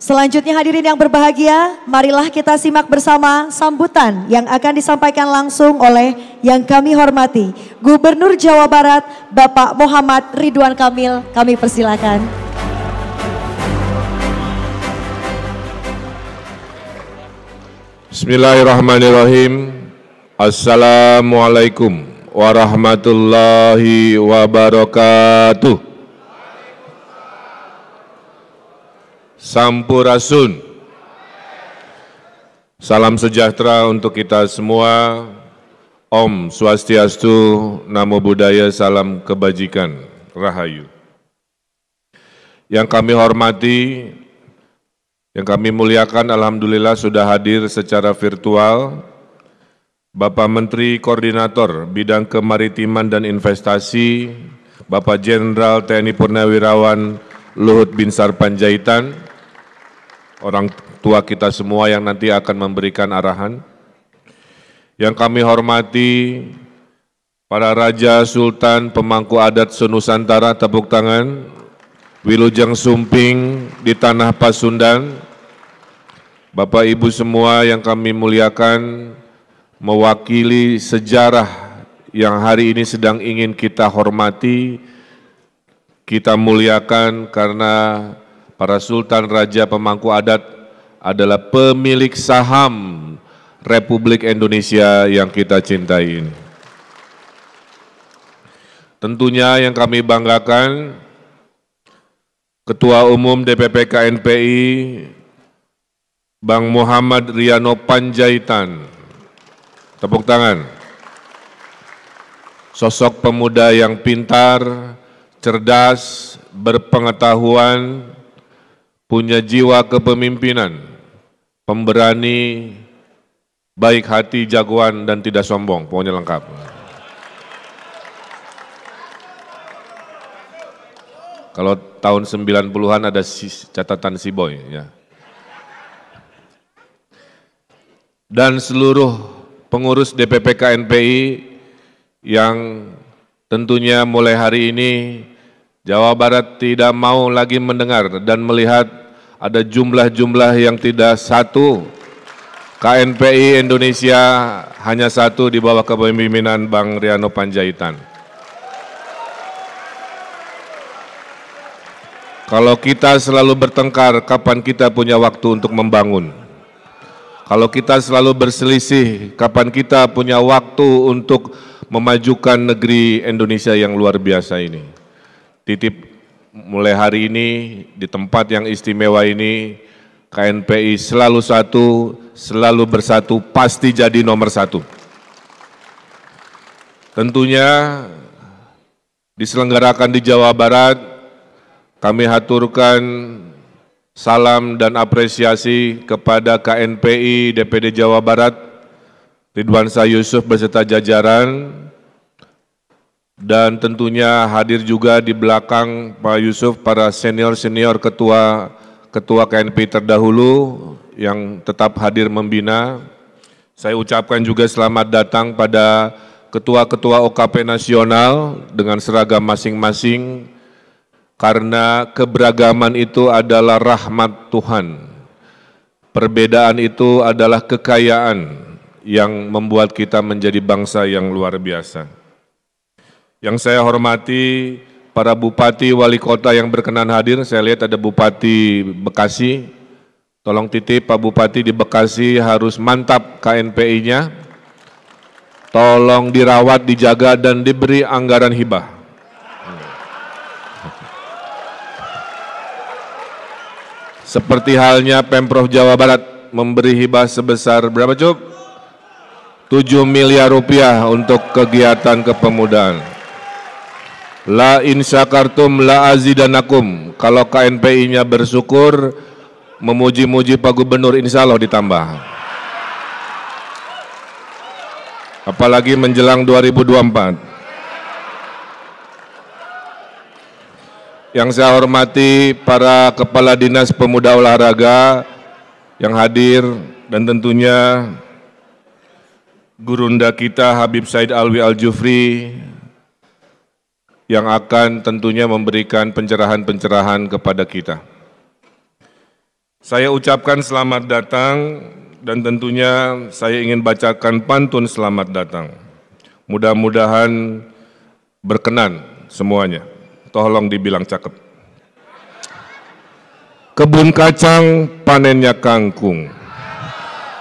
Selanjutnya hadirin yang berbahagia, marilah kita simak bersama sambutan yang akan disampaikan langsung oleh yang kami hormati Gubernur Jawa Barat Bapak Muhammad Ridwan Kamil. Kami persilakan. Bismillahirrahmanirrahim. Assalamualaikum warahmatullahi wabarakatuh. Sampurasun. Salam sejahtera untuk kita semua. Om Swastiastu, Namo Buddhaya, salam kebajikan, Rahayu. Yang kami hormati, yang kami muliakan, alhamdulillah sudah hadir secara virtual Bapak Menteri Koordinator Bidang Kemaritiman dan Investasi, Bapak Jenderal TNI Purnawirawan Luhut Binsar Panjaitan, orang tua kita semua yang nanti akan memberikan arahan. Yang kami hormati para Raja, Sultan, Pemangku Adat Senusantara, tepuk tangan. Wilujeng Sumping di Tanah Pasundan, Bapak Ibu semua yang kami muliakan, mewakili sejarah yang hari ini sedang ingin kita hormati, kita muliakan karena para Sultan, Raja, Pemangku Adat adalah pemilik saham Republik Indonesia yang kita cintai ini. Tentunya yang kami banggakan, Ketua Umum DPP KNPI, Bang Muhammad Riano Panjaitan. Tepuk tangan. Sosok pemuda yang pintar, cerdas, berpengetahuan, punya jiwa kepemimpinan, pemberani, baik hati, jagoan, dan tidak sombong. Pokoknya lengkap. Kalau tahun 90-an ada catatan si Boy, ya. Dan seluruh pengurus DPP KNPI yang tentunya mulai hari ini Jawa Barat tidak mau lagi mendengar dan melihat ada jumlah-jumlah yang tidak satu. KNPI Indonesia hanya satu di bawah kepemimpinan Bang Riano Panjaitan. Kalau kita selalu bertengkar, kapan kita punya waktu untuk membangun? Kalau kita selalu berselisih, kapan kita punya waktu untuk memajukan negeri Indonesia yang luar biasa ini? Titip mulai hari ini, di tempat yang istimewa ini, KNPI selalu satu, selalu bersatu, pasti jadi nomor satu. Tentunya diselenggarakan di Jawa Barat, kami haturkan salam dan apresiasi kepada KNPI DPD Jawa Barat, Ridwan Shah Yusuf beserta jajaran, dan tentunya hadir juga di belakang Pak Yusuf para senior-senior ketua KNPI terdahulu yang tetap hadir membina. Saya ucapkan juga selamat datang pada ketua-ketua OKP nasional dengan seragam masing-masing, karena keberagaman itu adalah rahmat Tuhan. Perbedaan itu adalah kekayaan yang membuat kita menjadi bangsa yang luar biasa. Yang saya hormati para bupati, wali kota yang berkenan hadir. Saya lihat ada Bupati Bekasi. Tolong titip Pak Bupati di Bekasi harus mantap KNPI-nya. Tolong dirawat, dijaga, dan diberi anggaran hibah. Seperti halnya Pemprov Jawa Barat memberi hibah sebesar berapa Cuk? 7 miliar rupiah untuk kegiatan kepemudaan. La in syakartum la azidanakum. Kalau KNPI-nya bersyukur, memuji-muji Pak Gubernur, insya Allah ditambah. Apalagi menjelang 2024. Yang saya hormati para Kepala Dinas Pemuda Olahraga yang hadir, dan tentunya Gurunda kita Habib Said Alwi Al-Jufri yang akan tentunya memberikan pencerahan-pencerahan kepada kita. Saya ucapkan selamat datang, dan tentunya saya ingin bacakan pantun selamat datang. Mudah-mudahan berkenan semuanya. Tolong dibilang cakep. Kebun kacang, panennya kangkung.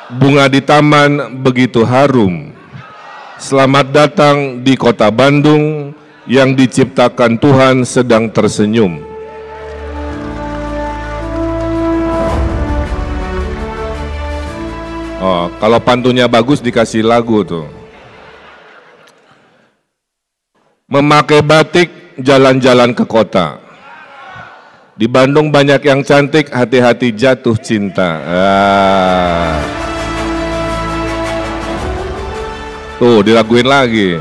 bunga di taman begitu harum. Selamat datang di kota Bandung yang diciptakan Tuhan sedang tersenyum. Oh, kalau pantunnya bagus dikasih lagu tuh. Memakai batik jalan-jalan ke kota. Di Bandung banyak yang cantik, hati-hati jatuh cinta. Tuh dilaguin lagi.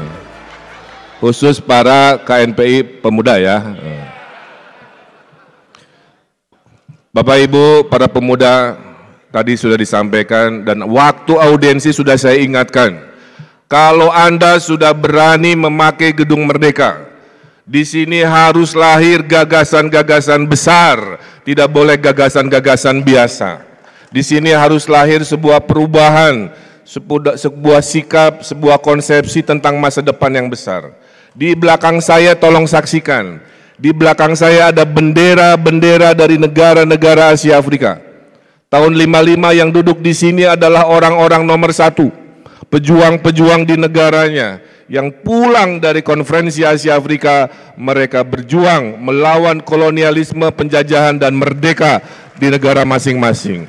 Khusus para KNPI pemuda ya. Bapak Ibu, para pemuda, tadi sudah disampaikan dan waktu audiensi sudah saya ingatkan. Kalau Anda sudah berani memakai Gedung Merdeka, di sini harus lahir gagasan-gagasan besar, tidak boleh gagasan-gagasan biasa. Di sini harus lahir sebuah perubahan, sebuah sikap, sebuah konsepsi tentang masa depan yang besar. Di belakang saya tolong saksikan, di belakang saya ada bendera-bendera dari negara-negara Asia Afrika. Tahun 55 yang duduk di sini adalah orang-orang nomor 1. Pejuang-pejuang di negaranya yang pulang dari konferensi Asia Afrika, mereka berjuang melawan kolonialisme, penjajahan dan merdeka di negara masing-masing.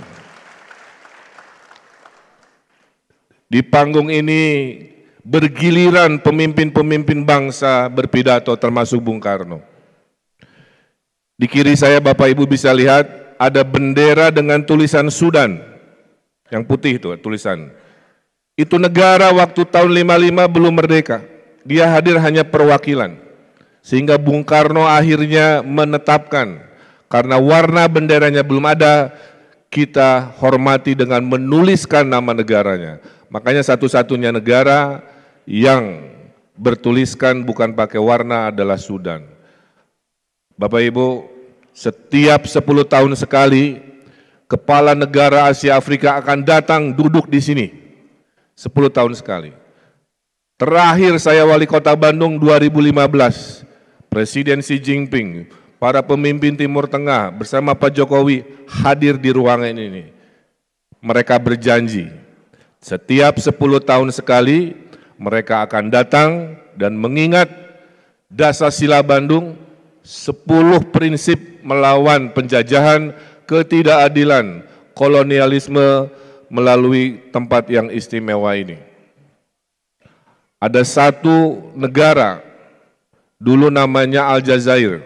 Di panggung ini bergiliran pemimpin-pemimpin bangsa berpidato termasuk Bung Karno. Di kiri saya Bapak Ibu bisa lihat ada bendera dengan tulisan Sudan, yang putih itu tulisan. Itu negara waktu tahun 55 belum merdeka, dia hadir hanya perwakilan. Sehingga Bung Karno akhirnya menetapkan, karena warna benderanya belum ada, kita hormati dengan menuliskan nama negaranya. Makanya satu-satunya negara yang bertuliskan bukan pakai warna adalah Sudan. Bapak Ibu, setiap 10 tahun sekali, kepala negara Asia Afrika akan datang duduk di sini. 10 tahun sekali. Terakhir saya wali kota Bandung 2015, Presiden Xi Jinping, para pemimpin Timur Tengah bersama Pak Jokowi hadir di ruangan ini. Mereka berjanji, setiap 10 tahun sekali mereka akan datang dan mengingat Dasar-Sila Bandung, 10 prinsip melawan penjajahan, ketidakadilan, kolonialisme, melalui tempat yang istimewa ini. Ada satu negara, dulu namanya Aljazair,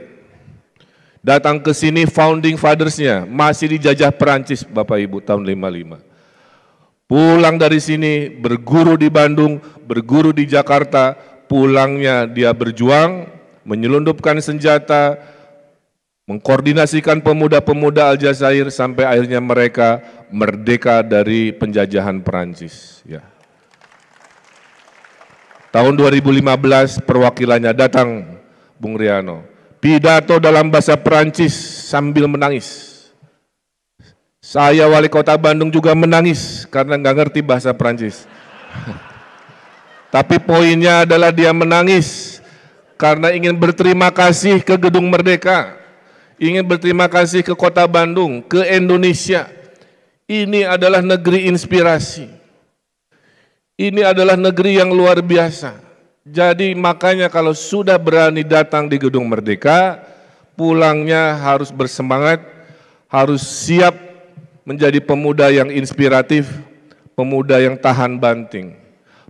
datang ke sini founding fathers-nya masih dijajah Perancis Bapak Ibu tahun 55. Pulang dari sini, berguru di Bandung, berguru di Jakarta, pulangnya dia berjuang, menyelundupkan senjata, mengkoordinasikan pemuda-pemuda Aljazair sampai akhirnya mereka merdeka dari penjajahan Perancis. Ya. Tahun 2015 perwakilannya datang, Bung Riano, pidato dalam bahasa Perancis sambil menangis. Saya wali kota Bandung juga menangis karena nggak ngerti bahasa Perancis. Tapi poinnya adalah dia menangis karena ingin berterima kasih ke Gedung Merdeka. Ingin berterima kasih ke kota Bandung, ke Indonesia. Ini adalah negeri inspirasi. Ini adalah negeri yang luar biasa. Jadi makanya kalau sudah berani datang di Gedung Merdeka, pulangnya harus bersemangat, harus siap menjadi pemuda yang inspiratif, pemuda yang tahan banting.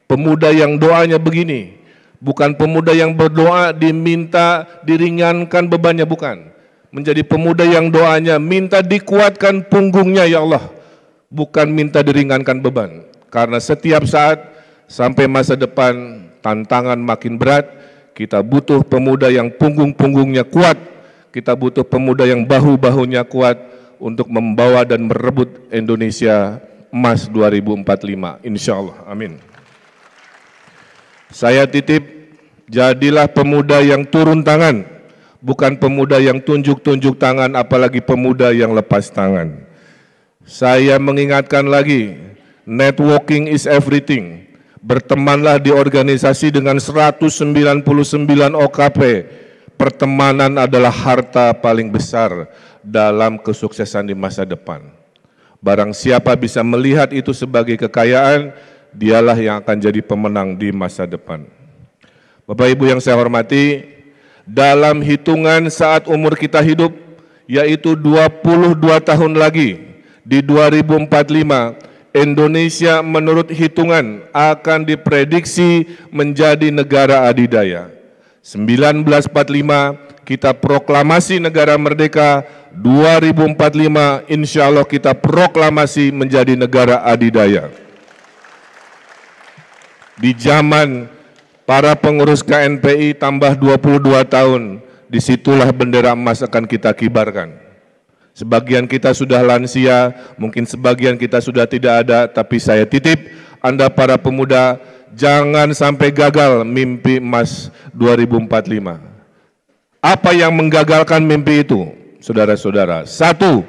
Pemuda yang doanya begini, bukan pemuda yang berdoa diminta diringankan bebannya, bukan. Menjadi pemuda yang doanya minta dikuatkan punggungnya ya Allah, bukan minta diringankan beban. Karena setiap saat sampai masa depan tantangan makin berat, kita butuh pemuda yang punggung-punggungnya kuat, kita butuh pemuda yang bahu-bahunya kuat untuk membawa dan merebut Indonesia emas 2045, insya Allah, amin. Saya titip, jadilah pemuda yang turun tangan, bukan pemuda yang tunjuk-tunjuk tangan, apalagi pemuda yang lepas tangan. Saya mengingatkan lagi, networking is everything. Bertemanlah di organisasi dengan 199 OKP. Pertemanan adalah harta paling besar dalam kesuksesan di masa depan. Barang siapa bisa melihat itu sebagai kekayaan, dialah yang akan jadi pemenang di masa depan. Bapak Ibu yang saya hormati, dalam hitungan saat umur kita hidup, yaitu 22 tahun lagi, di 2045, Indonesia menurut hitungan akan diprediksi menjadi negara adidaya. 1945 kita proklamasi negara merdeka, 2045 insya Allah kita proklamasi menjadi negara adidaya. Di zaman para pengurus KNPI tambah 22 tahun, disitulah bendera emas akan kita kibarkan. Sebagian kita sudah lansia, mungkin sebagian kita sudah tidak ada, tapi saya titip Anda para pemuda, jangan sampai gagal mimpi emas 2045. Apa yang menggagalkan mimpi itu, saudara-saudara? Satu,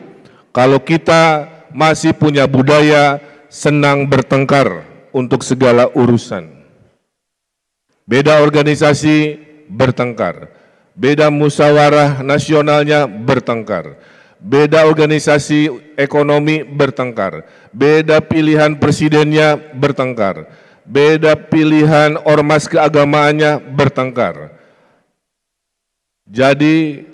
kalau kita masih punya budaya senang bertengkar untuk segala urusan. Beda organisasi bertengkar, beda musyawarah nasionalnya bertengkar, beda organisasi ekonomi bertengkar, beda pilihan presidennya bertengkar, beda pilihan ormas keagamaannya bertengkar. Jadi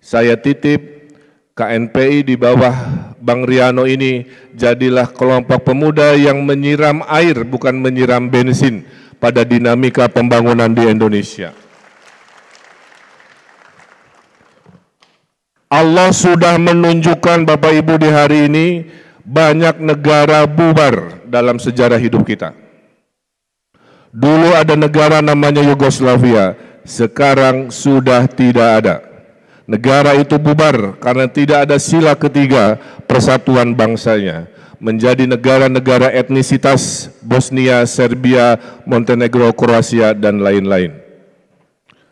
saya titip KNPI di bawah Bang Riano ini, jadilah kelompok pemuda yang menyiram air bukan menyiram bensin pada dinamika pembangunan di Indonesia. Allah sudah menunjukkan Bapak Ibu di hari ini banyak negara bubar dalam sejarah hidup kita. Dulu ada negara namanya Yugoslavia, sekarang sudah tidak ada. Negara itu bubar karena tidak ada sila ketiga persatuan bangsanya. Menjadi negara-negara etnisitas Bosnia, Serbia, Montenegro, Kroasia, dan lain-lain.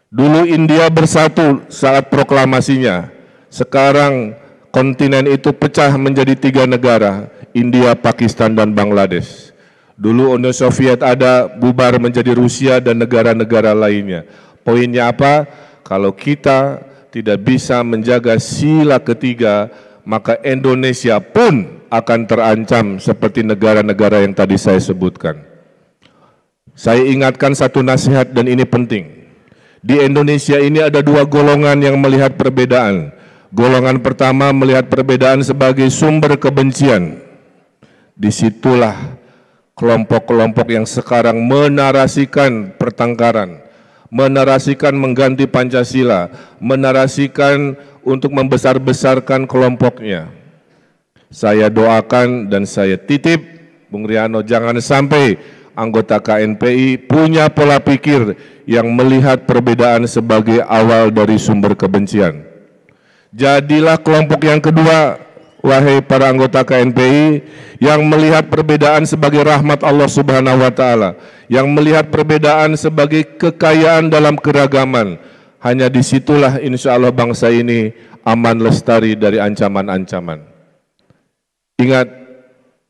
Dulu India bersatu saat proklamasinya. Sekarang kontinen itu pecah menjadi 3 negara, India, Pakistan, dan Bangladesh. Dulu Uni Soviet ada, bubar menjadi Rusia dan negara-negara lainnya. Poinnya apa? Kalau kita tidak bisa menjaga sila ketiga, maka Indonesia pun akan terancam seperti negara-negara yang tadi saya sebutkan. Saya ingatkan satu nasihat dan ini penting. Di Indonesia ini ada 2 golongan yang melihat perbedaan. Golongan pertama melihat perbedaan sebagai sumber kebencian. Disitulah kelompok-kelompok yang sekarang menarasikan pertengkaran, menarasikan mengganti Pancasila, menarasikan untuk membesar-besarkan kelompoknya. Saya doakan dan saya titip, Bung Riano, jangan sampai anggota KNPI punya pola pikir yang melihat perbedaan sebagai awal dari sumber kebencian. Jadilah kelompok yang kedua, wahai para anggota KNPI, yang melihat perbedaan sebagai rahmat Allah Subhanahu wa Ta'ala, yang melihat perbedaan sebagai kekayaan dalam keragaman. Hanya disitulah insya Allah bangsa ini aman lestari dari ancaman-ancaman. Ingat,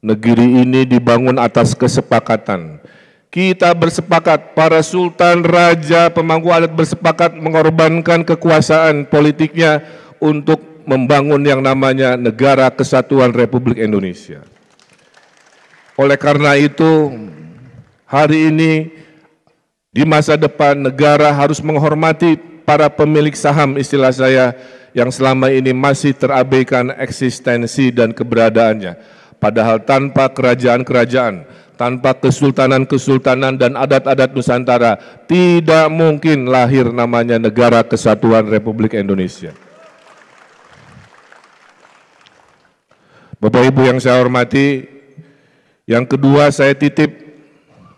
negeri ini dibangun atas kesepakatan. Kita bersepakat, para sultan, raja, pemangku adat bersepakat mengorbankan kekuasaan politiknya untuk membangun yang namanya Negara Kesatuan Republik Indonesia. Oleh karena itu, hari ini di masa depan negara harus menghormati para pemilik saham, istilah saya, yang selama ini masih terabaikan eksistensi dan keberadaannya. Padahal tanpa kerajaan-kerajaan, tanpa kesultanan-kesultanan dan adat-adat Nusantara, tidak mungkin lahir namanya Negara Kesatuan Republik Indonesia. Bapak Ibu yang saya hormati, yang kedua saya titip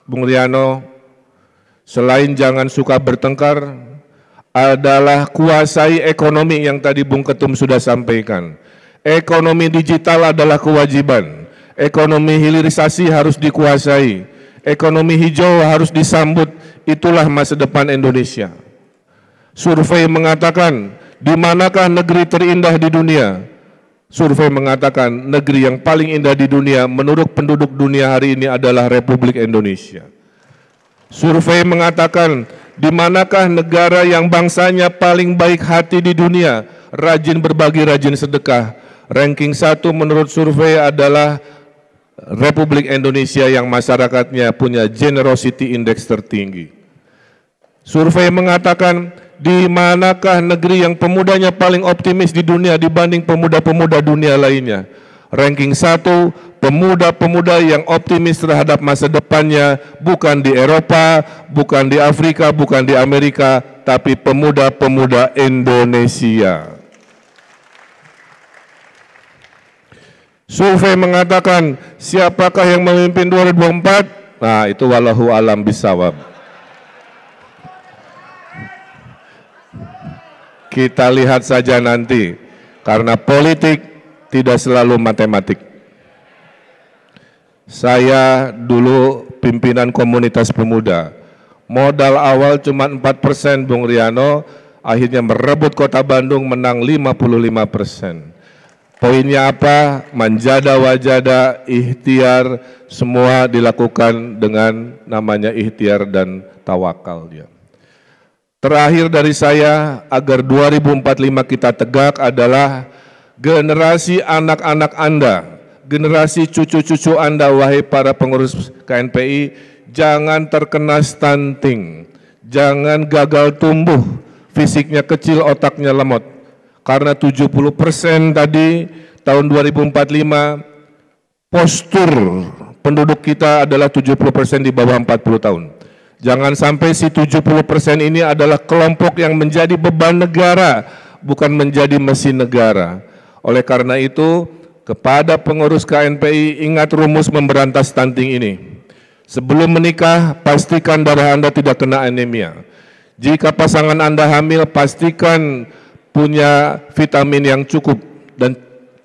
Bung Riano, selain jangan suka bertengkar, adalah kuasai ekonomi yang tadi Bung Ketum sudah sampaikan. Ekonomi digital adalah kewajiban, ekonomi hilirisasi harus dikuasai, ekonomi hijau harus disambut, itulah masa depan Indonesia. Survei mengatakan, di manakah negeri terindah di dunia? Survei mengatakan negeri yang paling indah di dunia menurut penduduk dunia hari ini adalah Republik Indonesia. Survei mengatakan di manakah negara yang bangsanya paling baik hati di dunia, rajin berbagi, rajin sedekah. Ranking 1 menurut survei adalah Republik Indonesia yang masyarakatnya punya generosity index tertinggi. Survei mengatakan di manakah negeri yang pemudanya paling optimis di dunia dibanding pemuda-pemuda dunia lainnya. Ranking 1, pemuda-pemuda yang optimis terhadap masa depannya bukan di Eropa, bukan di Afrika, bukan di Amerika, tapi pemuda-pemuda Indonesia. Survei mengatakan siapakah yang memimpin 2024? Nah, itu wallahu alam bisawab. Kita lihat saja nanti, karena politik tidak selalu matematik. Saya dulu pimpinan komunitas pemuda. Modal awal cuma 4%, Bung Riano, akhirnya merebut Kota Bandung menang 55%. Poinnya apa? Manjada wajada, ikhtiar, semua dilakukan dengan namanya ikhtiar dan tawakal dia. Terakhir dari saya, agar 2045 kita tegak adalah generasi anak-anak Anda, generasi cucu-cucu Anda, wahai para pengurus KNPI, jangan terkena stunting, jangan gagal tumbuh, fisiknya kecil, otaknya lemot. Karena 70% tadi tahun 2045 postur penduduk kita adalah 70% di bawah 40 tahun. Jangan sampai si 70% ini adalah kelompok yang menjadi beban negara, bukan menjadi mesin negara. Oleh karena itu, kepada pengurus KNPI, ingat rumus memberantas stunting ini. Sebelum menikah, pastikan darah Anda tidak kena anemia. Jika pasangan Anda hamil, pastikan punya vitamin yang cukup, dan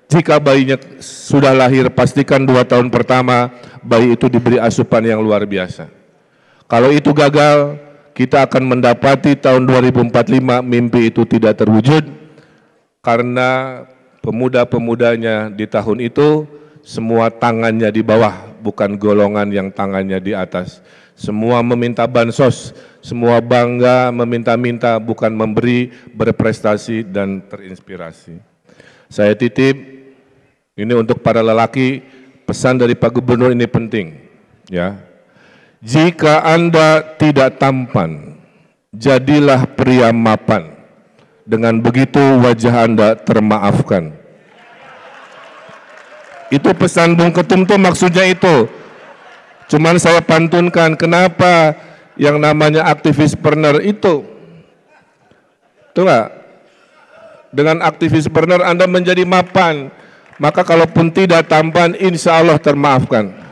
jika bayinya sudah lahir, pastikan 2 tahun pertama bayi itu diberi asupan yang luar biasa. Kalau itu gagal, kita akan mendapati tahun 2045 mimpi itu tidak terwujud, karena pemuda-pemudanya di tahun itu semua tangannya di bawah, bukan golongan yang tangannya di atas. Semua meminta bansos, semua bangga meminta-minta, bukan memberi, berprestasi dan terinspirasi. Saya titip, ini untuk para lelaki, pesan dari Pak Gubernur ini penting, ya. Jika Anda tidak tampan, jadilah pria mapan. Dengan begitu wajah Anda termaafkan. Itu pesan Bung Ketum tuh, maksudnya itu. Cuman saya pantunkan, kenapa yang namanya aktivispreneur itu. Tuh enggak? Dengan aktivispreneur Anda menjadi mapan, maka kalaupun tidak tampan, insya Allah termaafkan.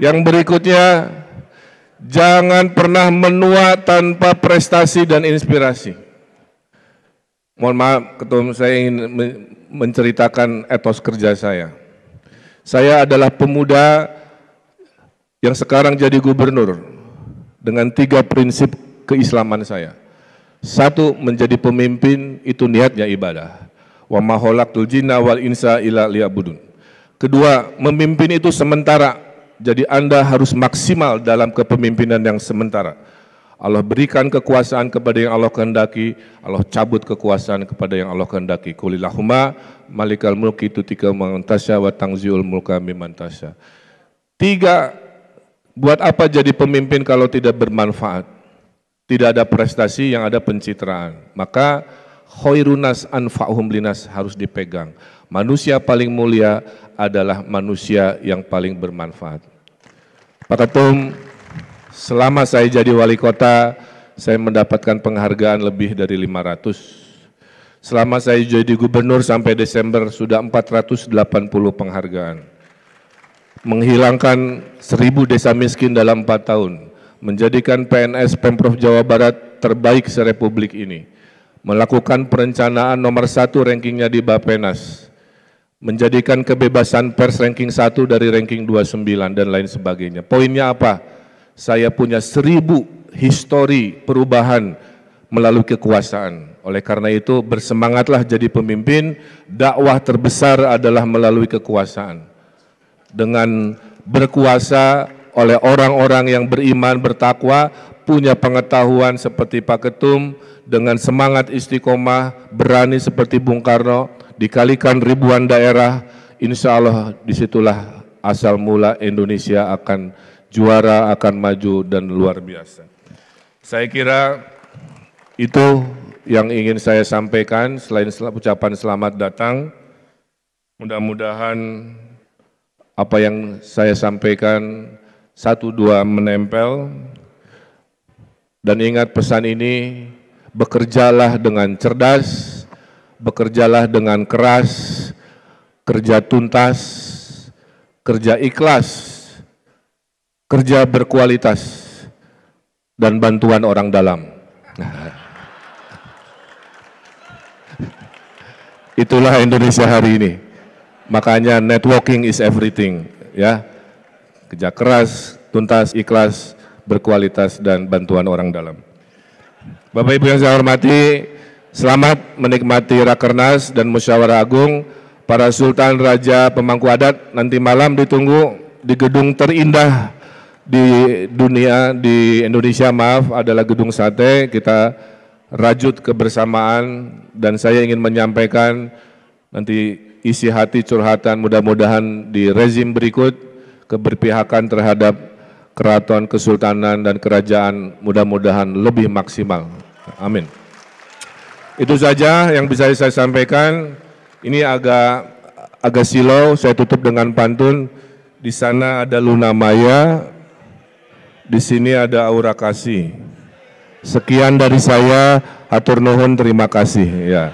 Yang berikutnya, jangan pernah menua tanpa prestasi dan inspirasi. Mohon maaf, Ketum, saya ingin menceritakan etos kerja saya. Saya adalah pemuda yang sekarang jadi gubernur dengan 3 prinsip keislaman saya. 1, menjadi pemimpin itu niatnya ibadah. Wa ma khalaqtul jinna wal insa illa liya'budun. 2, memimpin itu sementara. Jadi Anda harus maksimal dalam kepemimpinan yang sementara. Allah berikan kekuasaan kepada yang Allah kehendaki, Allah cabut kekuasaan kepada yang Allah kehendaki. Qulillahumma malikal mulki tu'til man tasya wa tanzi'ul mulka mimman tasya. 3, buat apa jadi pemimpin kalau tidak bermanfaat? Tidak ada prestasi, yang ada pencitraan. Maka khairunas anfa'uhum linas harus dipegang. Manusia paling mulia adalah manusia yang paling bermanfaat. Pak Ketum, selama saya jadi wali kota, saya mendapatkan penghargaan lebih dari 500. Selama saya jadi gubernur sampai Desember sudah 480 penghargaan. Menghilangkan 1000 desa miskin dalam 4 tahun. Menjadikan PNS Pemprov Jawa Barat terbaik se-Republik ini. Melakukan perencanaan nomor 1 rankingnya di Bappenas. Menjadikan kebebasan pers ranking 1 dari ranking 29 dan lain sebagainya. Poinnya apa? Saya punya 1000 histori perubahan melalui kekuasaan. Oleh karena itu bersemangatlah jadi pemimpin, dakwah terbesar adalah melalui kekuasaan. Dengan berkuasa oleh orang-orang yang beriman, bertakwa, punya pengetahuan seperti Pak Ketum, dengan semangat istiqomah, berani seperti Bung Karno, dikalikan ribuan daerah, insya Allah disitulah asal mula Indonesia akan juara, akan maju dan luar biasa. Saya kira itu yang ingin saya sampaikan, selain ucapan selamat datang, mudah-mudahan apa yang saya sampaikan satu dua menempel, dan ingat pesan ini, bekerjalah dengan cerdas, bekerjalah dengan keras, kerja tuntas, kerja ikhlas, kerja berkualitas, dan bantuan orang dalam. Itulah Indonesia hari ini. Makanya networking is everything, ya. Kerja keras, tuntas, ikhlas, berkualitas, dan bantuan orang dalam. Bapak Ibu yang saya hormati, selamat menikmati Rakernas dan Musyawarah Agung. Para Sultan Raja Pemangku Adat nanti malam ditunggu di gedung terindah di dunia, di Indonesia adalah Gedung Sate. Kita rajut kebersamaan, dan saya ingin menyampaikan nanti isi hati curhatan, mudah-mudahan di rezim berikut keberpihakan terhadap keraton, kesultanan, dan kerajaan mudah-mudahan lebih maksimal. Amin. Itu saja yang bisa saya sampaikan. Ini agak silau, saya tutup dengan pantun. Di sana ada Luna Maya, di sini ada Aura Kasih. Sekian dari saya, hatur nuhun, terima kasih. Ya.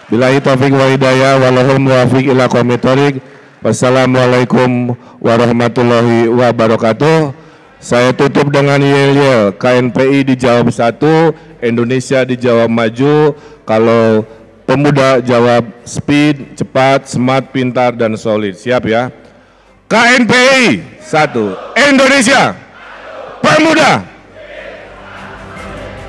Billahi taufiq wa hidayah, wallahul muwaffiq ila aqwamit thoriq. Wassalamualaikum warahmatullahi wabarakatuh. Saya tutup dengan yel-yel, KNPI dijawab 1, Indonesia dijawab maju. Kalau pemuda jawab speed, cepat, smart, pintar, dan solid. Siap ya? KNPI 1, Indonesia, pemuda.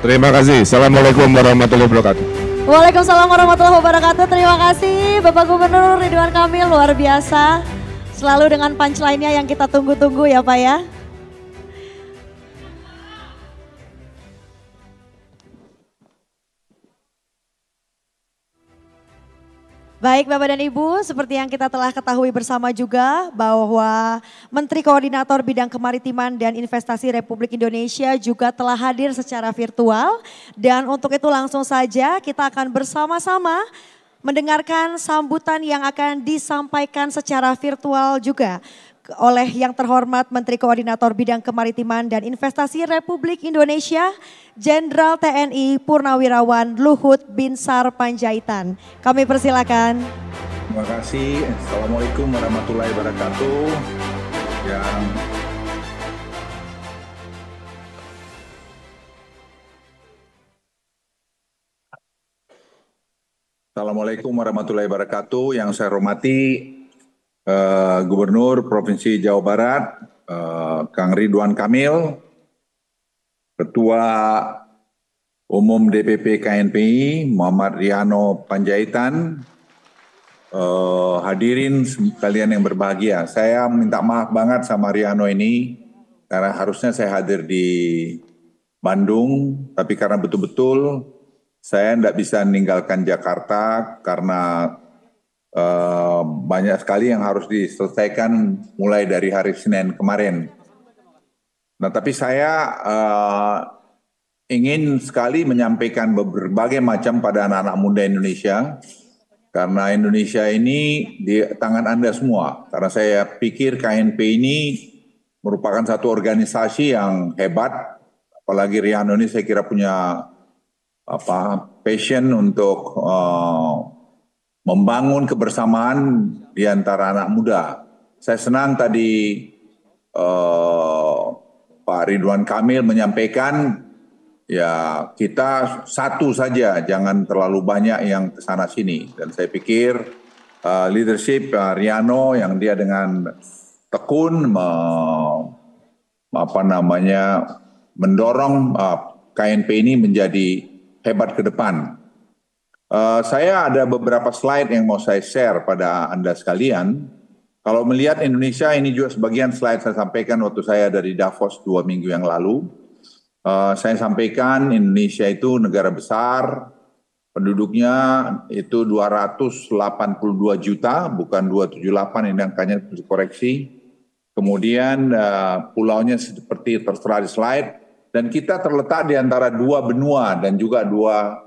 Terima kasih. Assalamualaikum warahmatullahi wabarakatuh. Waalaikumsalam warahmatullahi wabarakatuh. Terima kasih Bapak Gubernur Ridwan Kamil, luar biasa. Selalu dengan punchline-nya yang kita tunggu-tunggu ya Pak ya. Baik Bapak dan Ibu, seperti yang kita telah ketahui bersama juga bahwa Menteri Koordinator Bidang Kemaritiman dan Investasi Republik Indonesia juga telah hadir secara virtual. Dan untuk itu langsung saja kita akan bersama-sama mendengarkan sambutan yang akan disampaikan secara virtual juga oleh yang terhormat Menteri Koordinator Bidang Kemaritiman dan Investasi Republik Indonesia, Jenderal TNI Purnawirawan Luhut Binsar Panjaitan. Kami persilakan. Terima kasih. Assalamualaikum warahmatullahi wabarakatuh. Assalamualaikum warahmatullahi wabarakatuh. Yang saya hormati Gubernur Provinsi Jawa Barat, Kang Ridwan Kamil, Ketua Umum DPP KNPI, Muhammad Riano Panjaitan, hadirin sekalian yang berbahagia. Saya minta maaf banget sama Riano ini, karena harusnya saya hadir di Bandung, tapi karena betul-betul saya tidak bisa meninggalkan Jakarta karena banyak sekali yang harus diselesaikan mulai dari hari Senin kemarin. Nah, tapi saya ingin sekali menyampaikan berbagai macam pada anak-anak muda Indonesia, karena Indonesia ini di tangan Anda semua. Karena saya pikir KNP ini merupakan satu organisasi yang hebat, apalagi Riano ini saya kira punya passion untuk membangun kebersamaan di antara anak muda. Saya senang tadi Pak Ridwan Kamil menyampaikan, ya kita satu saja, jangan terlalu banyak yang kesana sini. Dan saya pikir leadership Riano yang dia dengan tekun mendorong KNP ini menjadi hebat ke depan. Saya ada beberapa slide yang mau saya share pada Anda sekalian. Kalau melihat Indonesia, ini juga sebagian slide saya sampaikan waktu saya dari Davos 2 minggu yang lalu. Saya sampaikan Indonesia itu negara besar, penduduknya itu 282 juta, bukan 278, ini angkanya dikoreksi. Kemudian pulaunya seperti tertera di slide, dan kita terletak di antara dua benua dan juga dua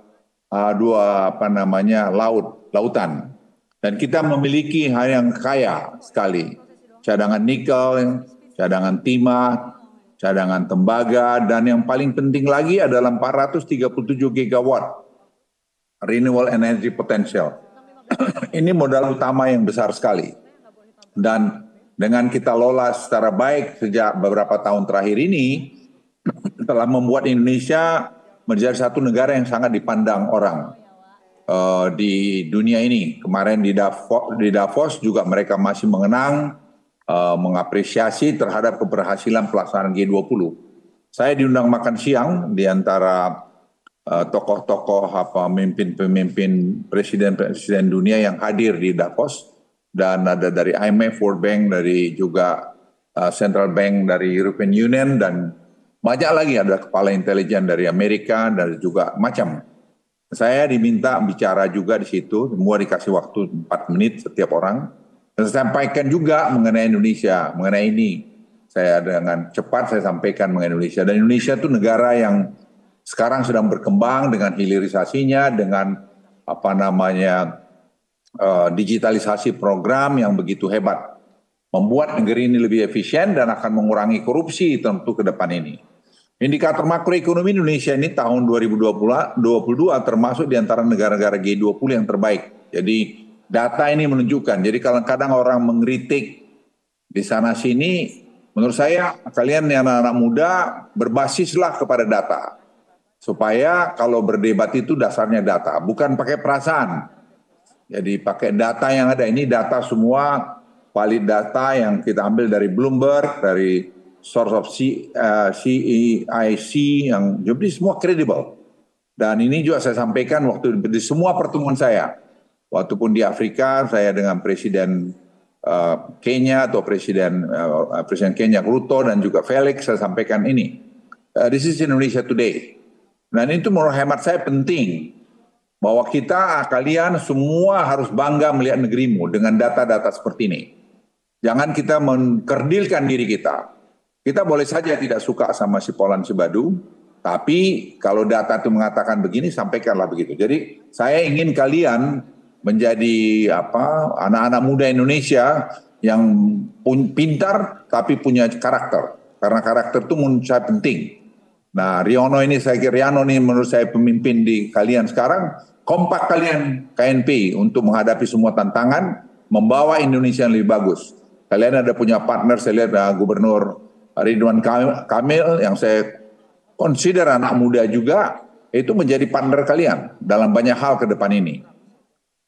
lautan. Dan kita memiliki hal yang kaya sekali, cadangan nikel, cadangan timah, cadangan tembaga, dan yang paling penting lagi adalah 437 gigawatt renewable energy potential. Ini modal utama yang besar sekali. Dan dengan kita lola secara baik sejak beberapa tahun terakhir ini, telah membuat Indonesia menjadi satu negara yang sangat dipandang orang di dunia ini. Kemarin di Davos juga mereka masih mengenang, mengapresiasi terhadap keberhasilan pelaksanaan G20. Saya diundang makan siang di antara tokoh-tokoh pemimpin presiden dunia yang hadir di Davos, dan ada dari IMF, World Bank, dari juga Central Bank dari European Union, dan banyak lagi, ada kepala intelijen dari Amerika dan juga macam. Saya diminta bicara juga di situ, semua dikasih waktu 4 menit setiap orang. Dan saya sampaikan juga mengenai Indonesia, mengenai ini. Saya dengan cepat saya sampaikan mengenai Indonesia. Dan Indonesia itu negara yang sekarang sedang berkembang dengan hilirisasinya, dengan digitalisasi program yang begitu hebat. Membuat negeri ini lebih efisien dan akan mengurangi korupsi tentu ke depan ini. Indikator makroekonomi Indonesia ini tahun 2022 termasuk di antara negara-negara G20 yang terbaik. Jadi data ini menunjukkan, jadi kadang-kadang orang mengkritik di sana-sini, menurut saya kalian yang anak-anak muda berbasislah kepada data. Supaya kalau berdebat itu dasarnya data, bukan pakai perasaan. Jadi pakai data yang ada, ini data semua valid data yang kita ambil dari Bloomberg, dari source of CEIC, yang jadi semua kredibel. Dan ini juga saya sampaikan waktu di semua pertemuan saya. Waktu pun di Afrika, saya dengan Presiden Kenya atau Presiden Kenya Ruto dan juga Felix, saya sampaikan ini. This is Indonesia today. Dan itu menurut hemat saya penting. Bahwa kalian semua harus bangga melihat negerimu dengan data-data seperti ini. Jangan kita mengkerdilkan diri kita. Kita boleh saja tidak suka sama si Polan Sibadu, tapi kalau data itu mengatakan begini, sampaikanlah begitu. Jadi saya ingin kalian menjadi anak-anak muda Indonesia yang pintar tapi punya karakter. Karena karakter itu menurut saya penting. Nah, Riano ini menurut saya pemimpin di kalian sekarang, kompak kalian KNP untuk menghadapi semua tantangan, membawa Indonesia yang lebih bagus. Kalian ada punya partner, saya lihat Gubernur Ridwan Kamil yang saya consider anak muda juga, itu menjadi partner kalian dalam banyak hal ke depan ini.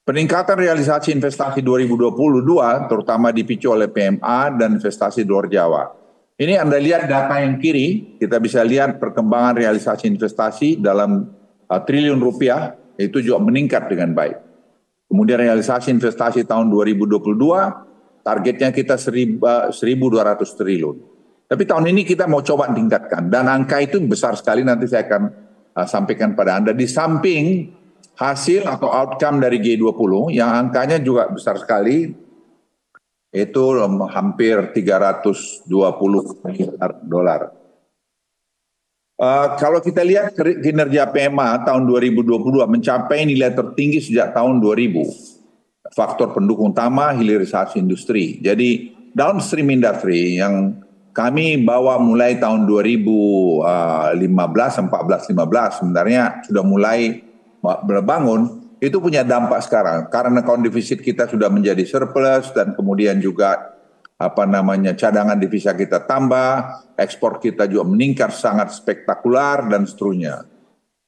Peningkatan realisasi investasi 2022 terutama dipicu oleh PMA dan investasi luar Jawa. Ini Anda lihat data yang kiri, kita bisa lihat perkembangan realisasi investasi dalam triliun rupiah, itu juga meningkat dengan baik. Kemudian realisasi investasi tahun 2022, targetnya kita 1.200 triliun. Tapi tahun ini kita mau coba tingkatkan, dan angka itu besar sekali, nanti saya akan sampaikan pada Anda. Di samping hasil atau outcome dari G20, yang angkanya juga besar sekali, itu hampir 320 miliar dolar. Kalau kita lihat kinerja PMA tahun 2022 mencapai nilai tertinggi sejak tahun 2000. Faktor pendukung utama hilirisasi industri. Jadi downstream industry yang kami bawa mulai tahun 2015 sebenarnya sudah mulai berbangun, itu punya dampak sekarang karena account defisit kita sudah menjadi surplus, dan kemudian juga cadangan devisa kita tambah, ekspor kita juga meningkat sangat spektakuler dan seterusnya.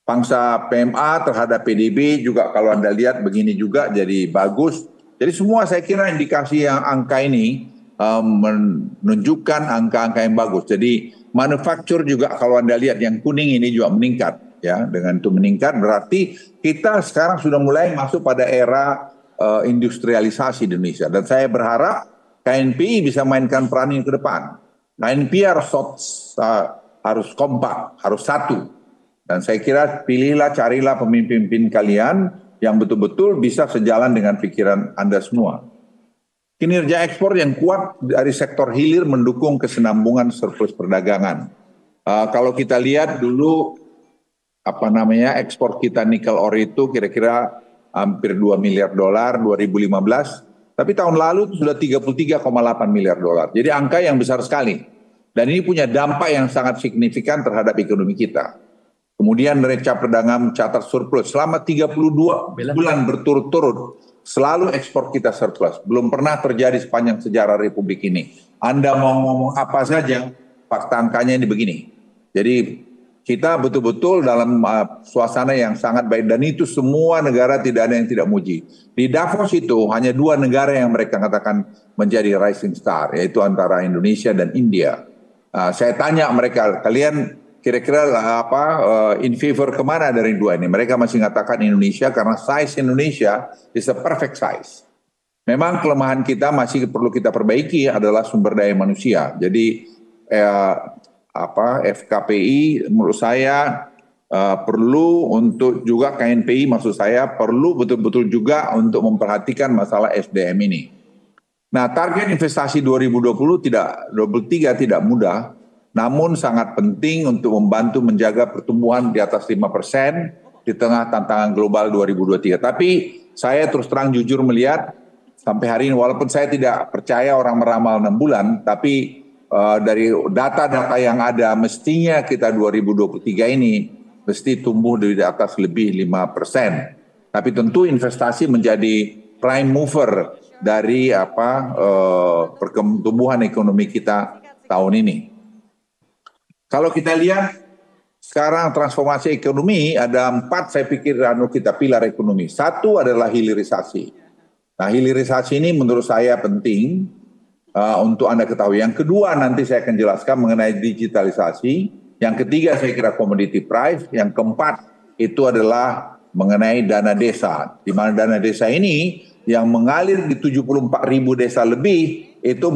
Pangsa PMA terhadap PDB juga kalau Anda lihat begini juga jadi bagus. Jadi semua saya kira indikasi yang angka ini menunjukkan angka-angka yang bagus. Jadi manufaktur juga kalau Anda lihat yang kuning ini juga meningkat, ya. Dengan itu meningkat berarti kita sekarang sudah mulai masuk pada era industrialisasi di Indonesia, dan saya berharap KNPI bisa mainkan peran ini ke depan. KNPI harus harus kompak, harus satu. Dan saya kira pilihlah, carilah pemimpin-pemimpin kalian yang betul-betul bisa sejalan dengan pikiran Anda semua. Kinerja ekspor yang kuat dari sektor hilir mendukung kesinambungan surplus perdagangan. Kalau kita lihat dulu ekspor kita nikel ore itu kira-kira hampir 2 miliar dolar 2015, tapi tahun lalu itu sudah 33,8 miliar dolar. Jadi angka yang besar sekali. Dan ini punya dampak yang sangat signifikan terhadap ekonomi kita. Kemudian neraca perdagangan mencatat surplus selama 32 bulan berturut-turut. Selalu ekspor kita surplus. Belum pernah terjadi sepanjang sejarah Republik ini. Anda mau ngomong apa saja, fakta angkanya ini begini. Jadi kita betul-betul dalam suasana yang sangat baik. Dan itu semua negara tidak ada yang tidak muji. Di Davos itu hanya 2 negara yang mereka katakan menjadi rising star. Yaitu antara Indonesia dan India. Saya tanya mereka, kalian kira-kira in favor kemana dari 2 ini? Mereka masih mengatakan Indonesia karena size Indonesia is a perfect size. Memang kelemahan kita masih perlu kita perbaiki adalah sumber daya manusia. Jadi FKPI menurut saya perlu untuk juga KNPI maksud saya perlu betul-betul juga untuk memperhatikan masalah SDM ini. Nah, target investasi 2023 tidak mudah, namun sangat penting untuk membantu menjaga pertumbuhan di atas 5% di tengah tantangan global 2023. Tapi saya terus terang jujur melihat sampai hari ini, walaupun saya tidak percaya orang meramal 6 bulan, tapi dari data-data yang ada mestinya kita 2023 ini mesti tumbuh di atas lebih 5%. Tapi tentu investasi menjadi prime mover dari pertumbuhan ekonomi kita tahun ini. Kalau kita lihat sekarang transformasi ekonomi ada 4 saya pikir kita pilar ekonomi. 1 adalah hilirisasi. Nah, hilirisasi ini menurut saya penting untuk Anda ketahui. Yang kedua nanti saya akan jelaskan mengenai digitalisasi. Yang ketiga saya kira commodity price. Yang keempat itu adalah mengenai dana desa. Di mana dana desa ini yang mengalir di 74.000 desa lebih itu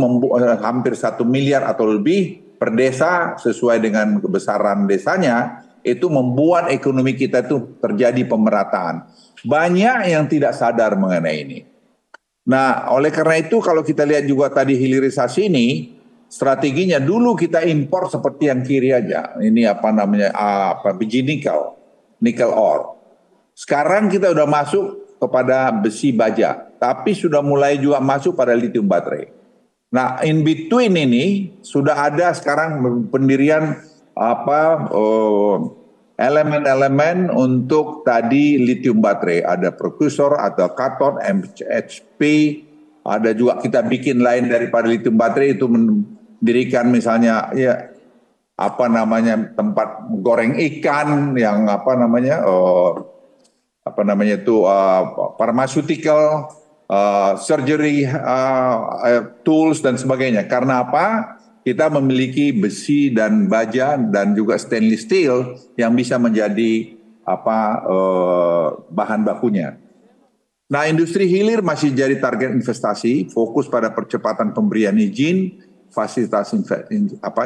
hampir 1 miliar atau lebih per desa sesuai dengan kebesaran desanya, itu membuat ekonomi kita itu terjadi pemerataan. Banyak yang tidak sadar mengenai ini. Nah, oleh karena itu kalau kita lihat juga tadi hilirisasi ini, strateginya dulu kita impor seperti yang kiri aja. Ini biji nikel ore. Sekarang kita udah masuk kepada besi baja, tapi sudah mulai juga masuk pada lithium baterai. Nah, in between ini sudah ada sekarang pendirian elemen-elemen untuk tadi lithium baterai. Ada prekursor, ada katot, MHP, ada juga kita bikin lain daripada lithium baterai itu mendirikan misalnya tempat goreng ikan yang pharmaceutical, surgery tools dan sebagainya. Karena apa? Kita memiliki besi dan baja dan juga stainless steel yang bisa menjadi bahan bakunya. Nah, industri hilir masih jadi target investasi, fokus pada percepatan pemberian izin, fasilitas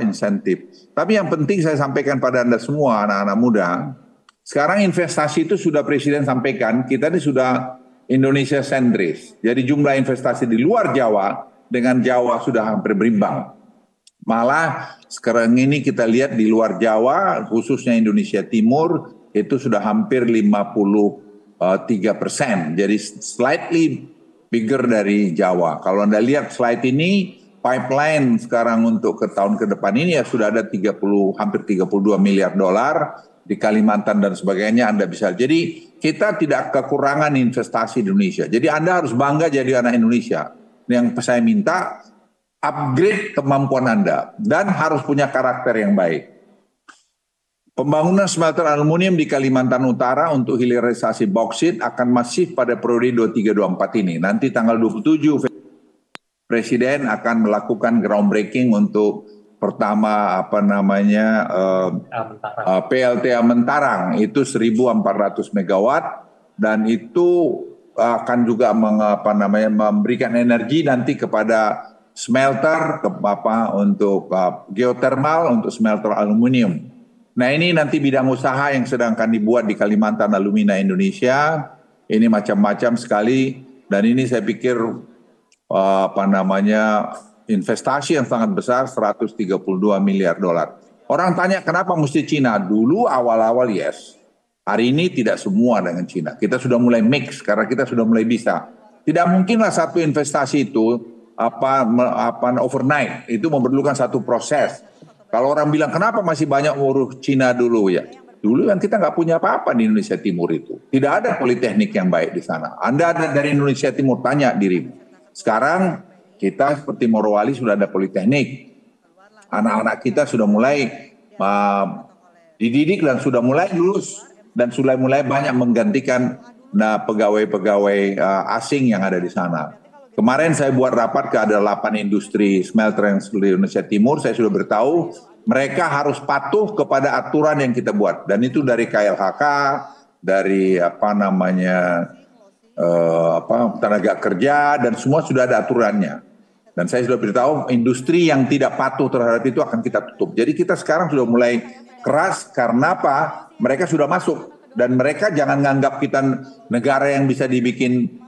insentif. Tapi yang penting saya sampaikan pada Anda semua anak-anak muda, sekarang investasi itu sudah Presiden sampaikan, kita ini sudah Indonesia sentris. Jadi jumlah investasi di luar Jawa dengan Jawa sudah hampir berimbang. Malah sekarang ini kita lihat di luar Jawa, khususnya Indonesia Timur, itu sudah hampir 53%. Jadi slightly bigger dari Jawa. Kalau Anda lihat slide ini, pipeline sekarang untuk ke tahun ke depan ini ya sudah ada hampir 32 miliar dolar di Kalimantan dan sebagainya Anda bisa. Jadi kita tidak kekurangan investasi di Indonesia. Jadi Anda harus bangga jadi anak Indonesia. Yang saya minta upgrade kemampuan Anda dan harus punya karakter yang baik. Pembangunan smelter aluminium di Kalimantan Utara untuk hilirisasi bauksit akan masif pada periode 23-24 ini. Nanti tanggal 27 Presiden akan melakukan groundbreaking untuk pertama PLTA Mentarang itu 1.400 megawatt dan itu akan juga memberikan energi nanti kepada smelter untuk geothermal, untuk smelter aluminium. Nah ini nanti bidang usaha yang sedang akan dibuat di Kalimantan Alumina Indonesia. Ini macam-macam sekali dan ini saya pikir investasi yang sangat besar, 132 miliar dolar. Orang tanya kenapa mesti Cina? Dulu awal-awal yes. Hari ini tidak semua dengan Cina. Kita sudah mulai mix karena kita sudah mulai bisa. Tidak mungkinlah satu investasi itu overnight. Itu memerlukan satu proses. Kalau orang bilang kenapa masih banyak urus Cina dulu ya. Dulu kan kita nggak punya apa-apa di Indonesia Timur itu. Tidak ada politeknik yang baik di sana. Anda ada dari Indonesia Timur, tanya dirimu. Sekarang kita seperti Morowali sudah ada politeknik. Anak-anak kita sudah mulai dididik dan sudah mulai lulus. Dan sudah mulai banyak menggantikan pegawai-pegawai asing yang ada di sana. Kemarin saya buat rapat ke ada 8 industri smelter yang di Indonesia Timur. Saya sudah beritahu mereka harus patuh kepada aturan yang kita buat. Dan itu dari KLHK, dari tenaga kerja, dan semua sudah ada aturannya. Dan saya sudah beritahu industri yang tidak patuh terhadap itu akan kita tutup. Jadi kita sekarang sudah mulai keras karena apa? Mereka sudah masuk dan mereka jangan nganggap kita negara yang bisa dibikin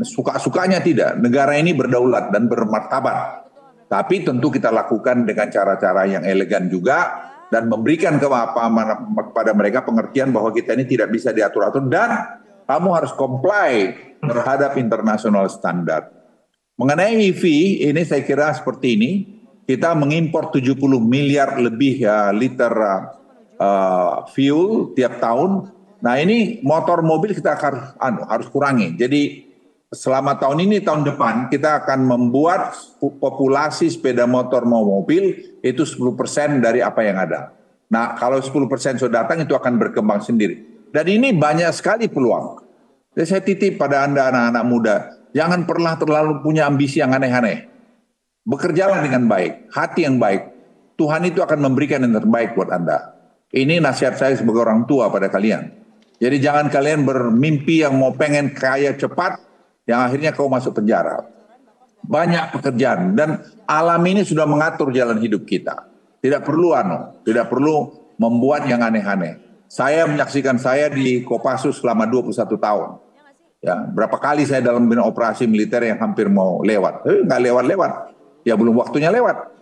suka-sukanya, tidak. Negara ini berdaulat dan bermartabat. Tapi tentu kita lakukan dengan cara-cara yang elegan juga dan memberikan kepada mereka pengertian bahwa kita ini tidak bisa diatur-atur dan kamu harus comply terhadap international standard. Mengenai EV ini saya kira seperti ini, kita mengimpor 70 miliar lebih liter fuel tiap tahun. Nah ini motor mobil kita harus kurangi. Jadi selama tahun ini, tahun depan kita akan membuat populasi sepeda motor mau mobil itu 10% dari apa yang ada. Nah kalau 10% sudah datang itu akan berkembang sendiri. Dan ini banyak sekali peluang. Jadi saya titip pada Anda anak-anak muda, jangan pernah terlalu punya ambisi yang aneh-aneh. Bekerjalah dengan baik, hati yang baik. Tuhan itu akan memberikan yang terbaik buat Anda. Ini nasihat saya sebagai orang tua pada kalian. Jadi jangan kalian bermimpi yang mau pengen kaya cepat, yang akhirnya kau masuk penjara. Banyak pekerjaan dan alam ini sudah mengatur jalan hidup kita. Tidak perlu tidak perlu membuat yang aneh-aneh. Saya menyaksikan saya di Kopassus selama 21 tahun. Ya, berapa kali saya dalam operasi militer yang hampir mau lewat. Nggak lewat-lewat. Ya belum waktunya lewat.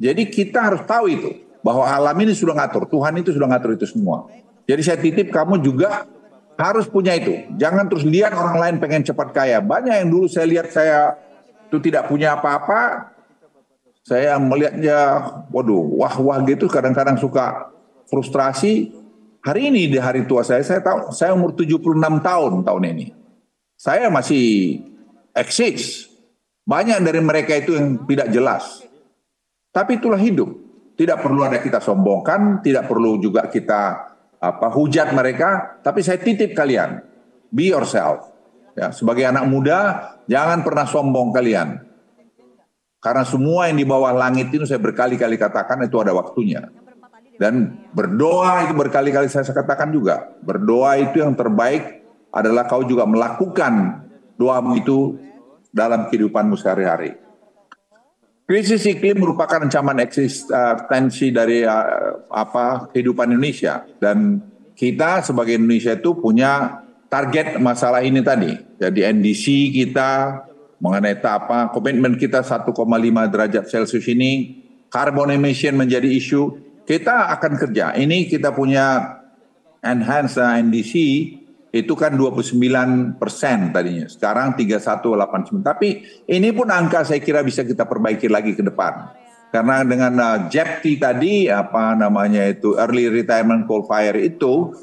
Jadi kita harus tahu itu. Bahwa alam ini sudah ngatur. Tuhan itu sudah ngatur itu semua. Jadi saya titip kamu juga harus punya itu. Jangan terus lihat orang lain pengen cepat kaya. Banyak yang dulu saya lihat saya itu tidak punya apa-apa. Saya melihatnya, waduh, wah gitu. Kadang-kadang suka frustrasi. Hari ini di hari tua saya tahu saya umur 76 tahun ini. Saya masih eksis. Banyak dari mereka itu yang tidak jelas. Tapi itulah hidup. Tidak perlu ada kita sombongkan, tidak perlu juga kita hujat mereka, tapi saya titip kalian, be yourself. Ya, sebagai anak muda, jangan pernah sombong kalian. Karena semua yang di bawah langit itu saya berkali-kali katakan itu ada waktunya. Dan berdoa itu berkali-kali saya katakan juga. Berdoa itu yang terbaik adalah kau juga melakukan doamu itu dalam kehidupanmu sehari-hari. Krisis iklim merupakan ancaman eksistensi dari kehidupan Indonesia dan kita sebagai Indonesia itu punya target masalah ini tadi. Jadi NDC kita mengenai komitmen kita 1,5 derajat Celcius ini, carbon emission menjadi isu, kita akan kerja. Ini kita punya enhanced NDC itu kan 29% tadinya, sekarang 31,89. Tapi ini pun angka saya kira bisa kita perbaiki lagi ke depan. Karena dengan JEPT tadi, early retirement coal fire itu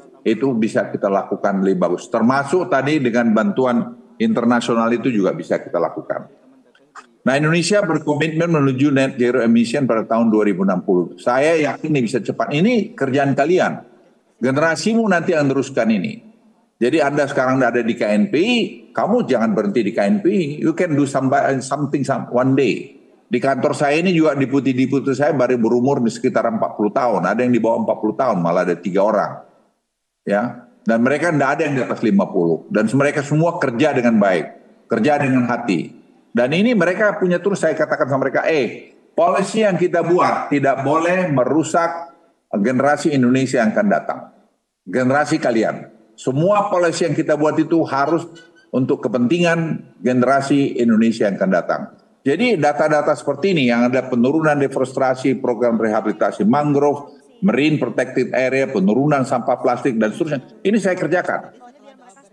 bisa kita lakukan lebih bagus. Termasuk tadi dengan bantuan internasional itu juga bisa kita lakukan. Nah Indonesia berkomitmen menuju net zero emission pada tahun 2060. Saya yakin ini bisa cepat. Ini kerjaan kalian. Generasimu nanti yang meneruskan ini. Jadi Anda sekarang ada di KNPI, kamu jangan berhenti di KNPI. You can do something one day. Di kantor saya ini juga deputi saya baru berumur di sekitar 40 tahun. Ada yang di bawah 40 tahun, malah ada 3 orang. Ya, dan mereka tidak ada yang di atas 50. Dan mereka semua kerja dengan baik, kerja dengan hati. Dan ini mereka punya terus, saya katakan sama mereka, policy yang kita buat tidak boleh merusak generasi Indonesia yang akan datang. Generasi kalian. Semua policy yang kita buat itu harus untuk kepentingan generasi Indonesia yang akan datang. Jadi data-data seperti ini yang ada penurunan deforestasi, program rehabilitasi mangrove, marine protected area, penurunan sampah plastik dan seterusnya. Ini saya kerjakan.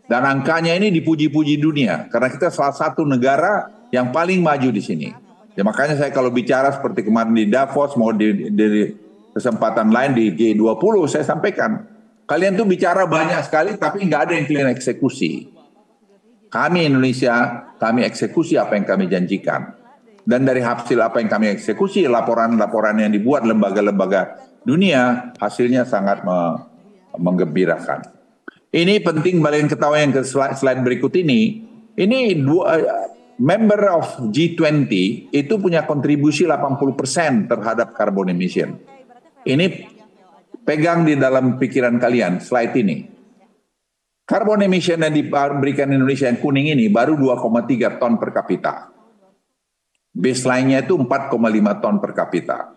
Dan angkanya ini dipuji-puji dunia karena kita salah satu negara yang paling maju di sini. Ya makanya saya kalau bicara seperti kemarin di Davos, mau di kesempatan lain di G20 saya sampaikan, kalian tuh bicara banyak sekali tapi nggak ada yang kalian eksekusi. Kami Indonesia, kami eksekusi apa yang kami janjikan. Dan dari hasil apa yang kami eksekusi, laporan-laporan yang dibuat lembaga-lembaga dunia, hasilnya sangat menggembirakan. Ini penting kalian ketahui yang ke slide berikut ini. Ini member of G20 itu punya kontribusi 80% terhadap carbon emission. Ini pegang di dalam pikiran kalian, slide ini. Carbon emission yang diberikan Indonesia yang kuning ini baru 2,3 ton per kapita. Baseline-nya itu 4,5 ton per kapita.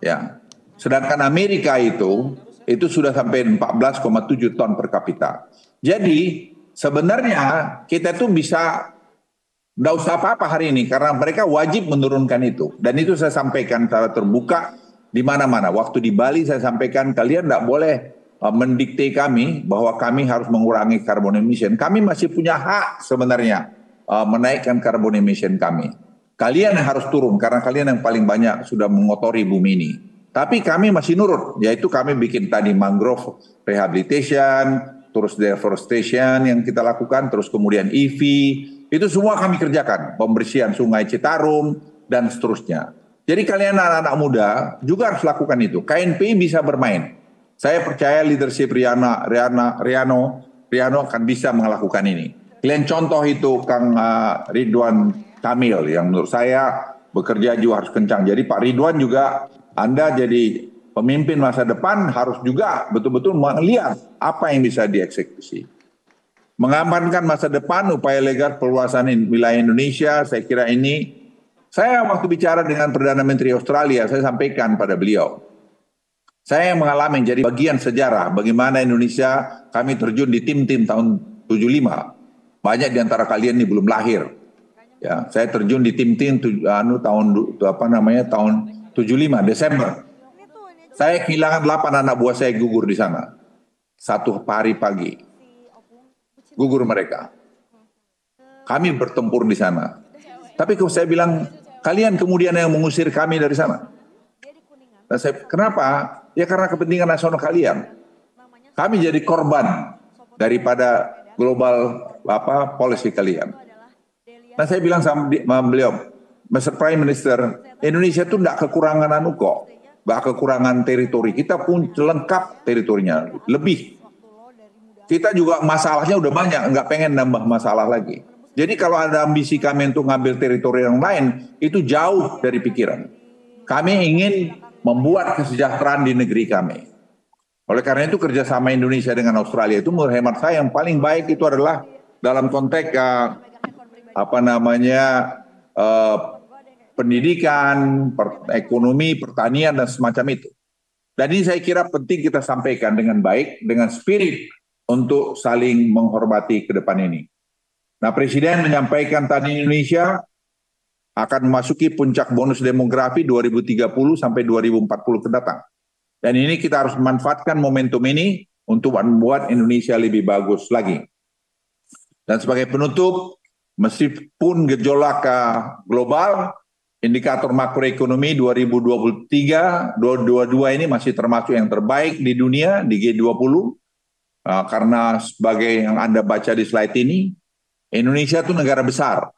Ya. Sedangkan Amerika itu sudah sampai 14,7 ton per kapita. Jadi sebenarnya kita tuh bisa nggak usah apa-apa hari ini karena mereka wajib menurunkan itu. Dan itu saya sampaikan secara terbuka di mana-mana. Waktu di Bali saya sampaikan kalian nggak boleh mendikte kami bahwa kami harus mengurangi carbon emission. Kami masih punya hak sebenarnya menaikkan carbon emission kami. Kalian yang harus turun karena kalian yang paling banyak sudah mengotori bumi ini. Tapi kami masih nurut, yaitu kami bikin tadi mangrove rehabilitation, terus deforestation yang kita lakukan, terus kemudian EV, itu semua kami kerjakan. Pembersihan sungai Citarum dan seterusnya. Jadi kalian anak-anak muda juga harus lakukan itu. KNPI bisa bermain. Saya percaya leadership Riano akan bisa melakukan ini. Kalian contoh itu Kang Ridwan Kamil yang menurut saya bekerja juga harus kencang. Jadi Pak Ridwan juga Anda jadi pemimpin masa depan harus juga betul-betul melihat apa yang bisa dieksekusi. Mengamankan masa depan, upaya legal perluasan wilayah Indonesia, saya kira ini. Saya waktu bicara dengan Perdana Menteri Australia, saya sampaikan pada beliau. Saya yang mengalami jadi bagian sejarah bagaimana Indonesia kami terjun di tim-tim tahun 75. Banyak di antara kalian ini belum lahir. Ya, saya terjun di tim-tim tahun 75 Desember. Saya kehilangan 8 anak buah saya gugur di sana. Satu hari pagi. Gugur mereka. Kami bertempur di sana. Tapi kalau saya bilang, kalian kemudian yang mengusir kami dari sana. Dan saya, kenapa? Ya karena kepentingan nasional kalian. Kami jadi korban daripada global policy kalian. Nah saya bilang sama beliau, Mr. Prime Minister, Indonesia itu tidak kekurangan kok, tidak kekurangan teritori. Kita pun lengkap teritorinya, lebih. Kita juga masalahnya udah banyak, nggak pengen nambah masalah lagi. Jadi kalau ada ambisi kami untuk ngambil teritori yang lain, itu jauh dari pikiran. Kami ingin membuat kesejahteraan di negeri kami. Oleh karena itu kerjasama Indonesia dengan Australia itu menurut hemat saya yang paling baik itu adalah dalam konteks pendidikan, ekonomi, pertanian dan semacam itu. Dan ini saya kira penting kita sampaikan dengan baik, dengan spirit untuk saling menghormati ke depan ini. Nah, Presiden menyampaikan tadi Indonesia akan memasuki puncak bonus demografi 2030 sampai 2040 ke datang. Dan ini kita harus memanfaatkan momentum ini untuk membuat Indonesia lebih bagus lagi. Dan sebagai penutup, meskipun gejolak global, indikator makroekonomi 2023, 2022 ini masih termasuk yang terbaik di dunia, di G20. Karena sebagai yang Anda baca di slide ini, Indonesia itu negara besar.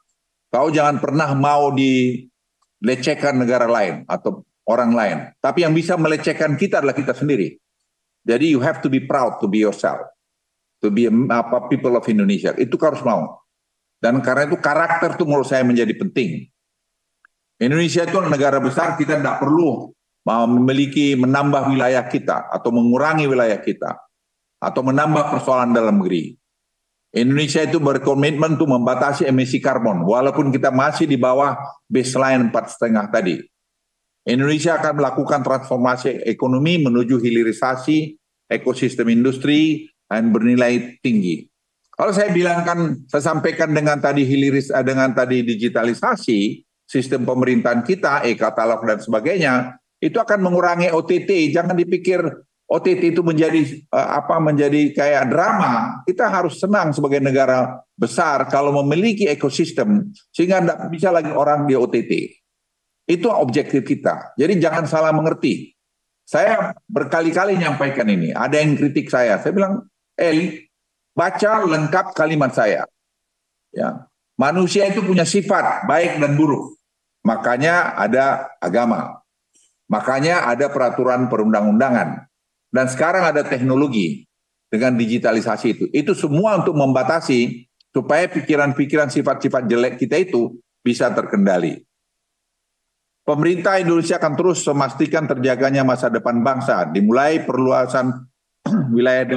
Kau jangan pernah mau dilecehkan negara lain atau orang lain. Tapi yang bisa melecehkan kita adalah kita sendiri. Jadi you have to be proud to be yourself. To be people of Indonesia. Itu harus mau. Dan karena itu karakter itu menurut saya menjadi penting. Indonesia itu negara besar, kita tidak perlu menambah wilayah kita atau mengurangi wilayah kita atau menambah persoalan dalam negeri. Indonesia itu berkomitmen untuk membatasi emisi karbon, walaupun kita masih di bawah baseline 4,5 tadi. Indonesia akan melakukan transformasi ekonomi menuju hilirisasi ekosistem industri dan bernilai tinggi. Kalau saya sampaikan dengan tadi dengan tadi digitalisasi sistem pemerintahan kita, e-katalog dan sebagainya, itu akan mengurangi OTT. Jangan dipikir OTT itu menjadi kayak drama. Kita harus senang sebagai negara besar kalau memiliki ekosistem sehingga tidak bisa lagi orang di OTT. Itu objektif kita. Jadi jangan salah mengerti. Saya berkali-kali nyampaikan ini. Ada yang kritik saya. Saya bilang, baca lengkap kalimat saya. Ya, manusia itu punya sifat baik dan buruk. Makanya ada agama. Makanya ada peraturan perundang-undangan. Dan sekarang ada teknologi dengan digitalisasi itu. Itu semua untuk membatasi supaya pikiran-pikiran sifat-sifat jelek kita itu bisa terkendali. Pemerintah Indonesia akan terus memastikan terjaganya masa depan bangsa, dimulai perluasan wilayah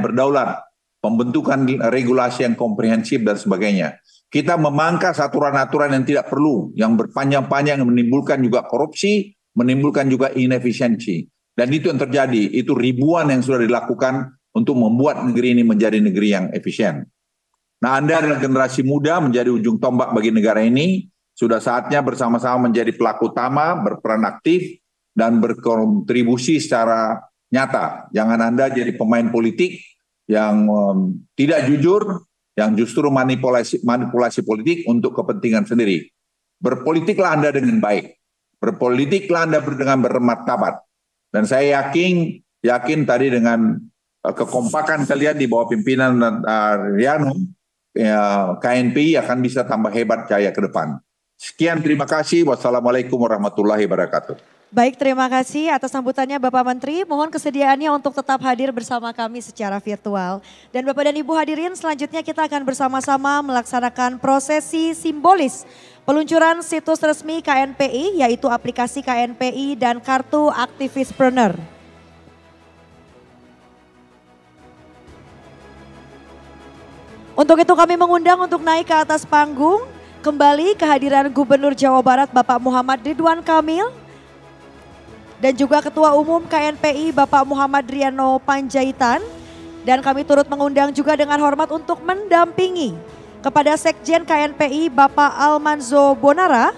berdaulat, pembentukan regulasi yang komprehensif dan sebagainya. Kita memangkas aturan-aturan yang tidak perlu, yang berpanjang-panjang, yang menimbulkan juga korupsi, menimbulkan juga inefisiensi. Dan itu yang terjadi, itu ribuan yang sudah dilakukan untuk membuat negeri ini menjadi negeri yang efisien. Nah, Anda adalah generasi muda menjadi ujung tombak bagi negara ini. Sudah saatnya bersama-sama menjadi pelaku utama, berperan aktif, dan berkontribusi secara nyata. Jangan Anda jadi pemain politik yang tidak jujur, yang justru manipulasi politik untuk kepentingan sendiri. Berpolitiklah Anda dengan baik. Berpolitiklah Anda dengan bermartabat. Dan saya yakin tadi dengan kekompakan kalian di bawah pimpinan Riano, KNPI akan bisa tambah hebat jaya ke depan. Sekian, terima kasih. Wassalamualaikum warahmatullahi wabarakatuh. Baik, terima kasih atas sambutannya Bapak Menteri. Mohon kesediaannya untuk tetap hadir bersama kami secara virtual. Dan Bapak dan Ibu hadirin, selanjutnya kita akan bersama-sama melaksanakan prosesi simbolis peluncuran situs resmi KNPI, yaitu aplikasi KNPI dan kartu Aktivispreneur. Untuk itu kami mengundang untuk naik ke atas panggung kembali kehadiran Gubernur Jawa Barat Bapak Muhammad Ridwan Kamil dan juga Ketua Umum KNPI Bapak Muhammad Riano Panjaitan, dan kami turut mengundang juga dengan hormat untuk mendampingi kepada Sekjen KNPI Bapak Almanzo Bonara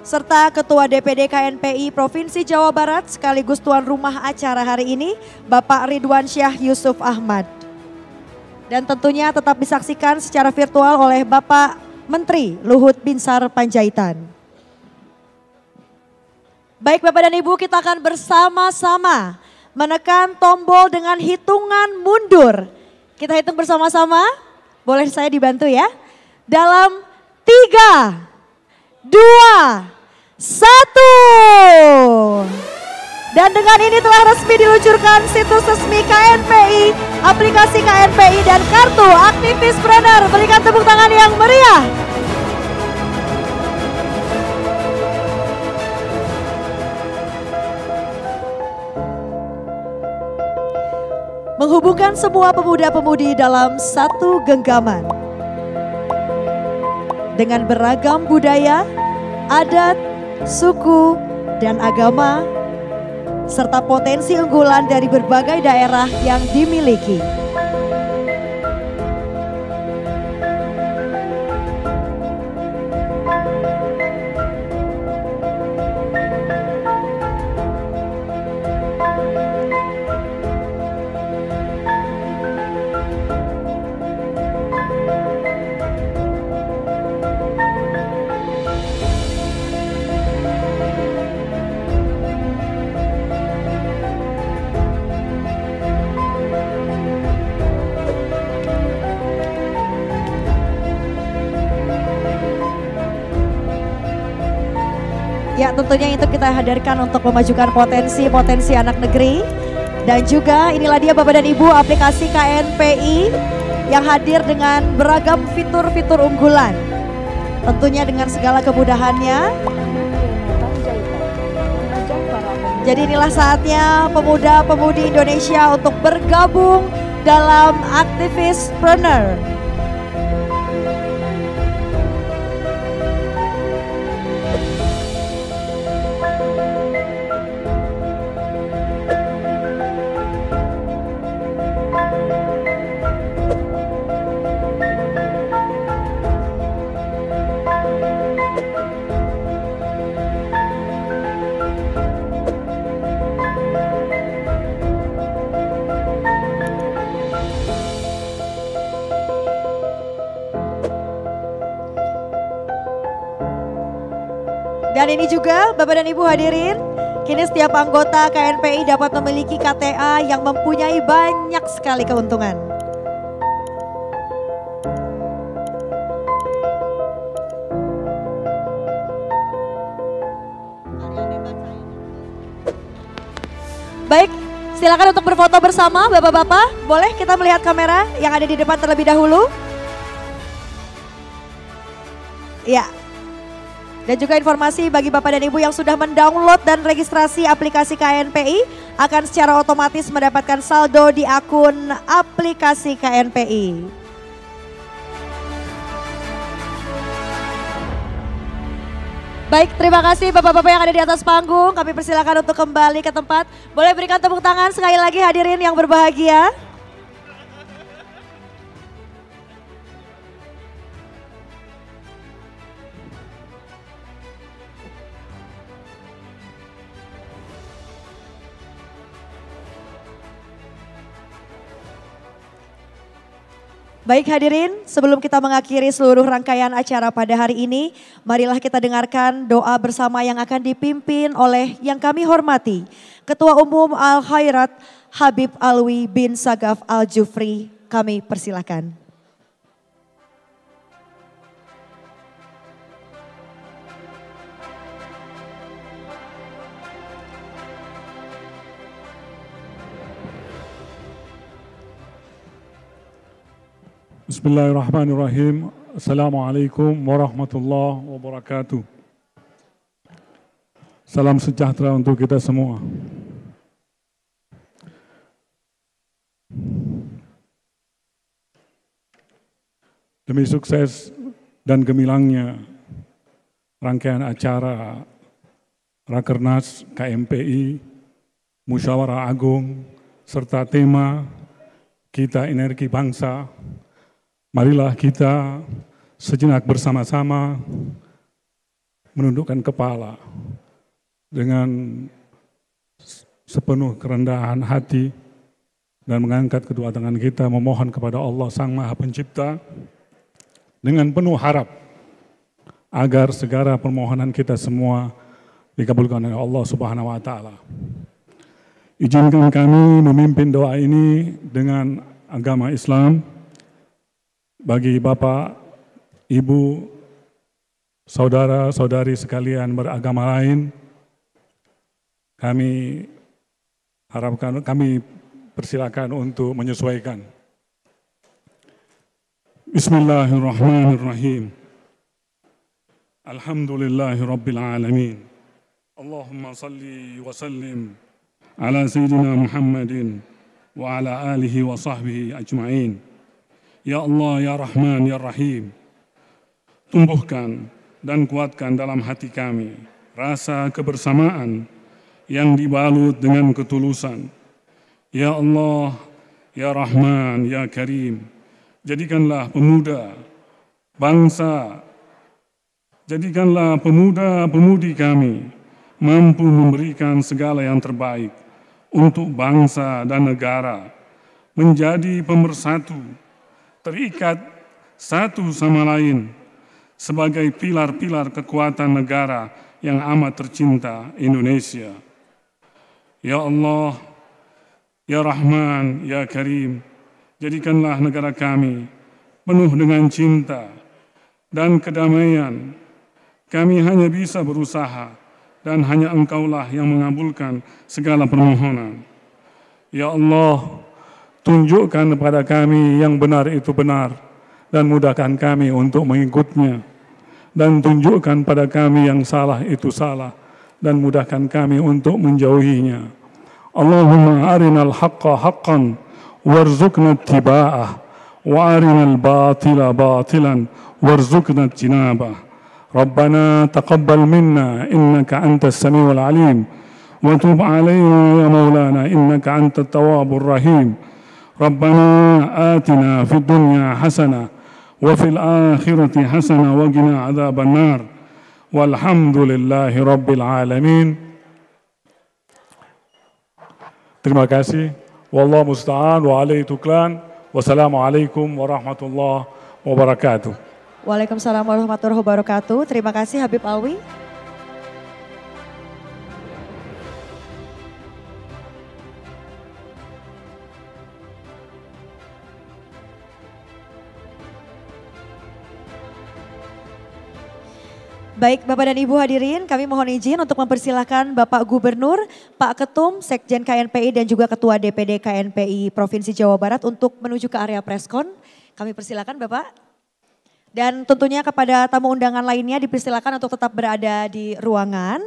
serta Ketua DPD KNPI Provinsi Jawa Barat sekaligus tuan rumah acara hari ini Bapak Ridwan Syah Yusuf Ahmad. Dan tentunya tetap disaksikan secara virtual oleh Bapak Menteri Luhut Binsar Panjaitan. Baik Bapak dan Ibu, kita akan bersama-sama menekan tombol dengan hitungan mundur. Kita hitung bersama-sama, boleh saya dibantu ya? Dalam 3, 2, 1. Dan dengan ini telah resmi diluncurkan situs resmi KNPI, aplikasi KNPI dan kartu Aktivispreneur. Berikan tepuk tangan yang meriah. Menghubungkan semua pemuda-pemudi dalam satu genggaman. Dengan beragam budaya, adat, suku, dan agama, serta potensi unggulan dari berbagai daerah yang dimiliki. Ya, tentunya itu kita hadirkan untuk memajukan potensi anak negeri. Dan juga inilah dia Bapak dan Ibu aplikasi KNPI yang hadir dengan beragam fitur-fitur unggulan. Tentunya dengan segala kemudahannya. Jadi inilah saatnya pemuda-pemudi Indonesia untuk bergabung dalam Aktivispreneur. Dan ini juga Bapak dan Ibu hadirin, kini setiap anggota KNPI dapat memiliki KTA yang mempunyai banyak sekali keuntungan. Baik, silakan untuk berfoto bersama Bapak-bapak. Boleh kita melihat kamera yang ada di depan terlebih dahulu? Ya. Dan juga informasi bagi Bapak dan Ibu yang sudah mendownload dan registrasi aplikasi KNPI akan secara otomatis mendapatkan saldo di akun aplikasi KNPI. Baik, terima kasih Bapak-bapak yang ada di atas panggung. Kami persilakan untuk kembali ke tempat. Boleh berikan tepuk tangan sekali lagi hadirin yang berbahagia. Baik hadirin, sebelum kita mengakhiri seluruh rangkaian acara pada hari ini, marilah kita dengarkan doa bersama yang akan dipimpin oleh yang kami hormati, Ketua Umum Al-Khairat Habib Alwi bin Sagaf Al-Jufri. Kami persilakan. Bismillahirrahmanirrahim. Assalamualaikum warahmatullahi wabarakatuh. Salam sejahtera untuk kita semua. Demi sukses dan gemilangnya rangkaian acara Rakernas KNPI, Musyawarah Agung, serta tema Kita Energi Bangsa, marilah kita sejenak bersama-sama menundukkan kepala dengan sepenuh kerendahan hati dan mengangkat kedua tangan kita memohon kepada Allah Sang Maha Pencipta dengan penuh harap agar segala permohonan kita semua dikabulkan oleh Allah Subhanahu wa taala. Izinkan kami memimpin doa ini dengan agama Islam. Bagi Bapak, Ibu, saudara-saudari sekalian beragama lain, kami persilakan untuk menyesuaikan. Bismillahirrahmanirrahim. Alhamdulillahirabbil alamin. Allahumma salli wa sallim ala sayyidina Muhammadin wa ala alihi wa sahbihi ajma'in. Ya Allah, Ya Rahman, Ya Rahim, tumbuhkan dan kuatkan dalam hati kami rasa kebersamaan yang dibalut dengan ketulusan. Ya Allah, Ya Rahman, Ya Karim, jadikanlah pemuda bangsa, jadikanlah pemuda-pemudi kami mampu memberikan segala yang terbaik untuk bangsa dan negara, menjadi pemersatu, terikat satu sama lain sebagai pilar-pilar kekuatan negara yang amat tercinta Indonesia. Ya Allah, Ya Rahman, Ya Karim, jadikanlah negara kami penuh dengan cinta dan kedamaian. Kami hanya bisa berusaha dan hanya Engkaulah yang mengabulkan segala permohonan. Ya Allah, tunjukkan kepada kami yang benar itu benar dan mudahkan kami untuk mengikutnya. Dan tunjukkan pada kami yang salah itu salah dan mudahkan kami untuk menjauhinya. Allahumma arinal haqqa haqqan warzuqna ittiba'ah wa arinal batila batilan warzuqna ijtinabah. Rabbana taqabbal minna innaka antas samiul alim wa tub alaina ya maulana innaka antat tawwabur rahim. Rabbana atina fid dunya hasanah wa fil akhirati hasanah wa qina adzaban nar. Walhamdulillahi rabbil alamin. Terima kasih. Wallahu musta'an wa alaihi tuklan. Wassalamualaikum warahmatullahi wabarakatuh. Waalaikumsalam warahmatullahi wabarakatuh. Terima kasih Habib Alwi. Baik Bapak dan Ibu hadirin, kami mohon izin untuk mempersilahkan Bapak Gubernur, Pak Ketum, Sekjen KNPI dan juga Ketua DPD KNPI Provinsi Jawa Barat untuk menuju ke area preskon. Kami persilakan Bapak. Dan tentunya kepada tamu undangan lainnya dipersilakan untuk tetap berada di ruangan.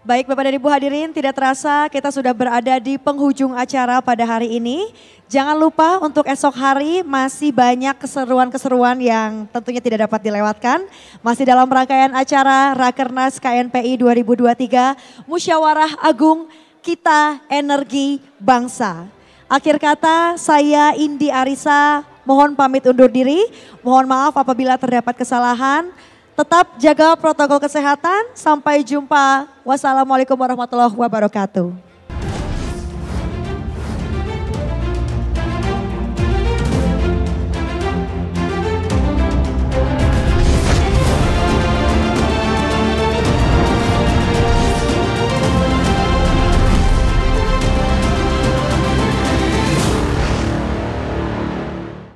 Baik Bapak dan Ibu hadirin, tidak terasa kita sudah berada di penghujung acara pada hari ini. Jangan lupa untuk esok hari masih banyak keseruan-keseruan yang tentunya tidak dapat dilewatkan. Masih dalam rangkaian acara Rakernas KNPI 2023, Musyawarah Agung Kita Energi Bangsa. Akhir kata saya Indi Arisa mohon pamit undur diri. Mohon maaf apabila terdapat kesalahan. Tetap jaga protokol kesehatan. Sampai jumpa. Wassalamualaikum warahmatullahi wabarakatuh.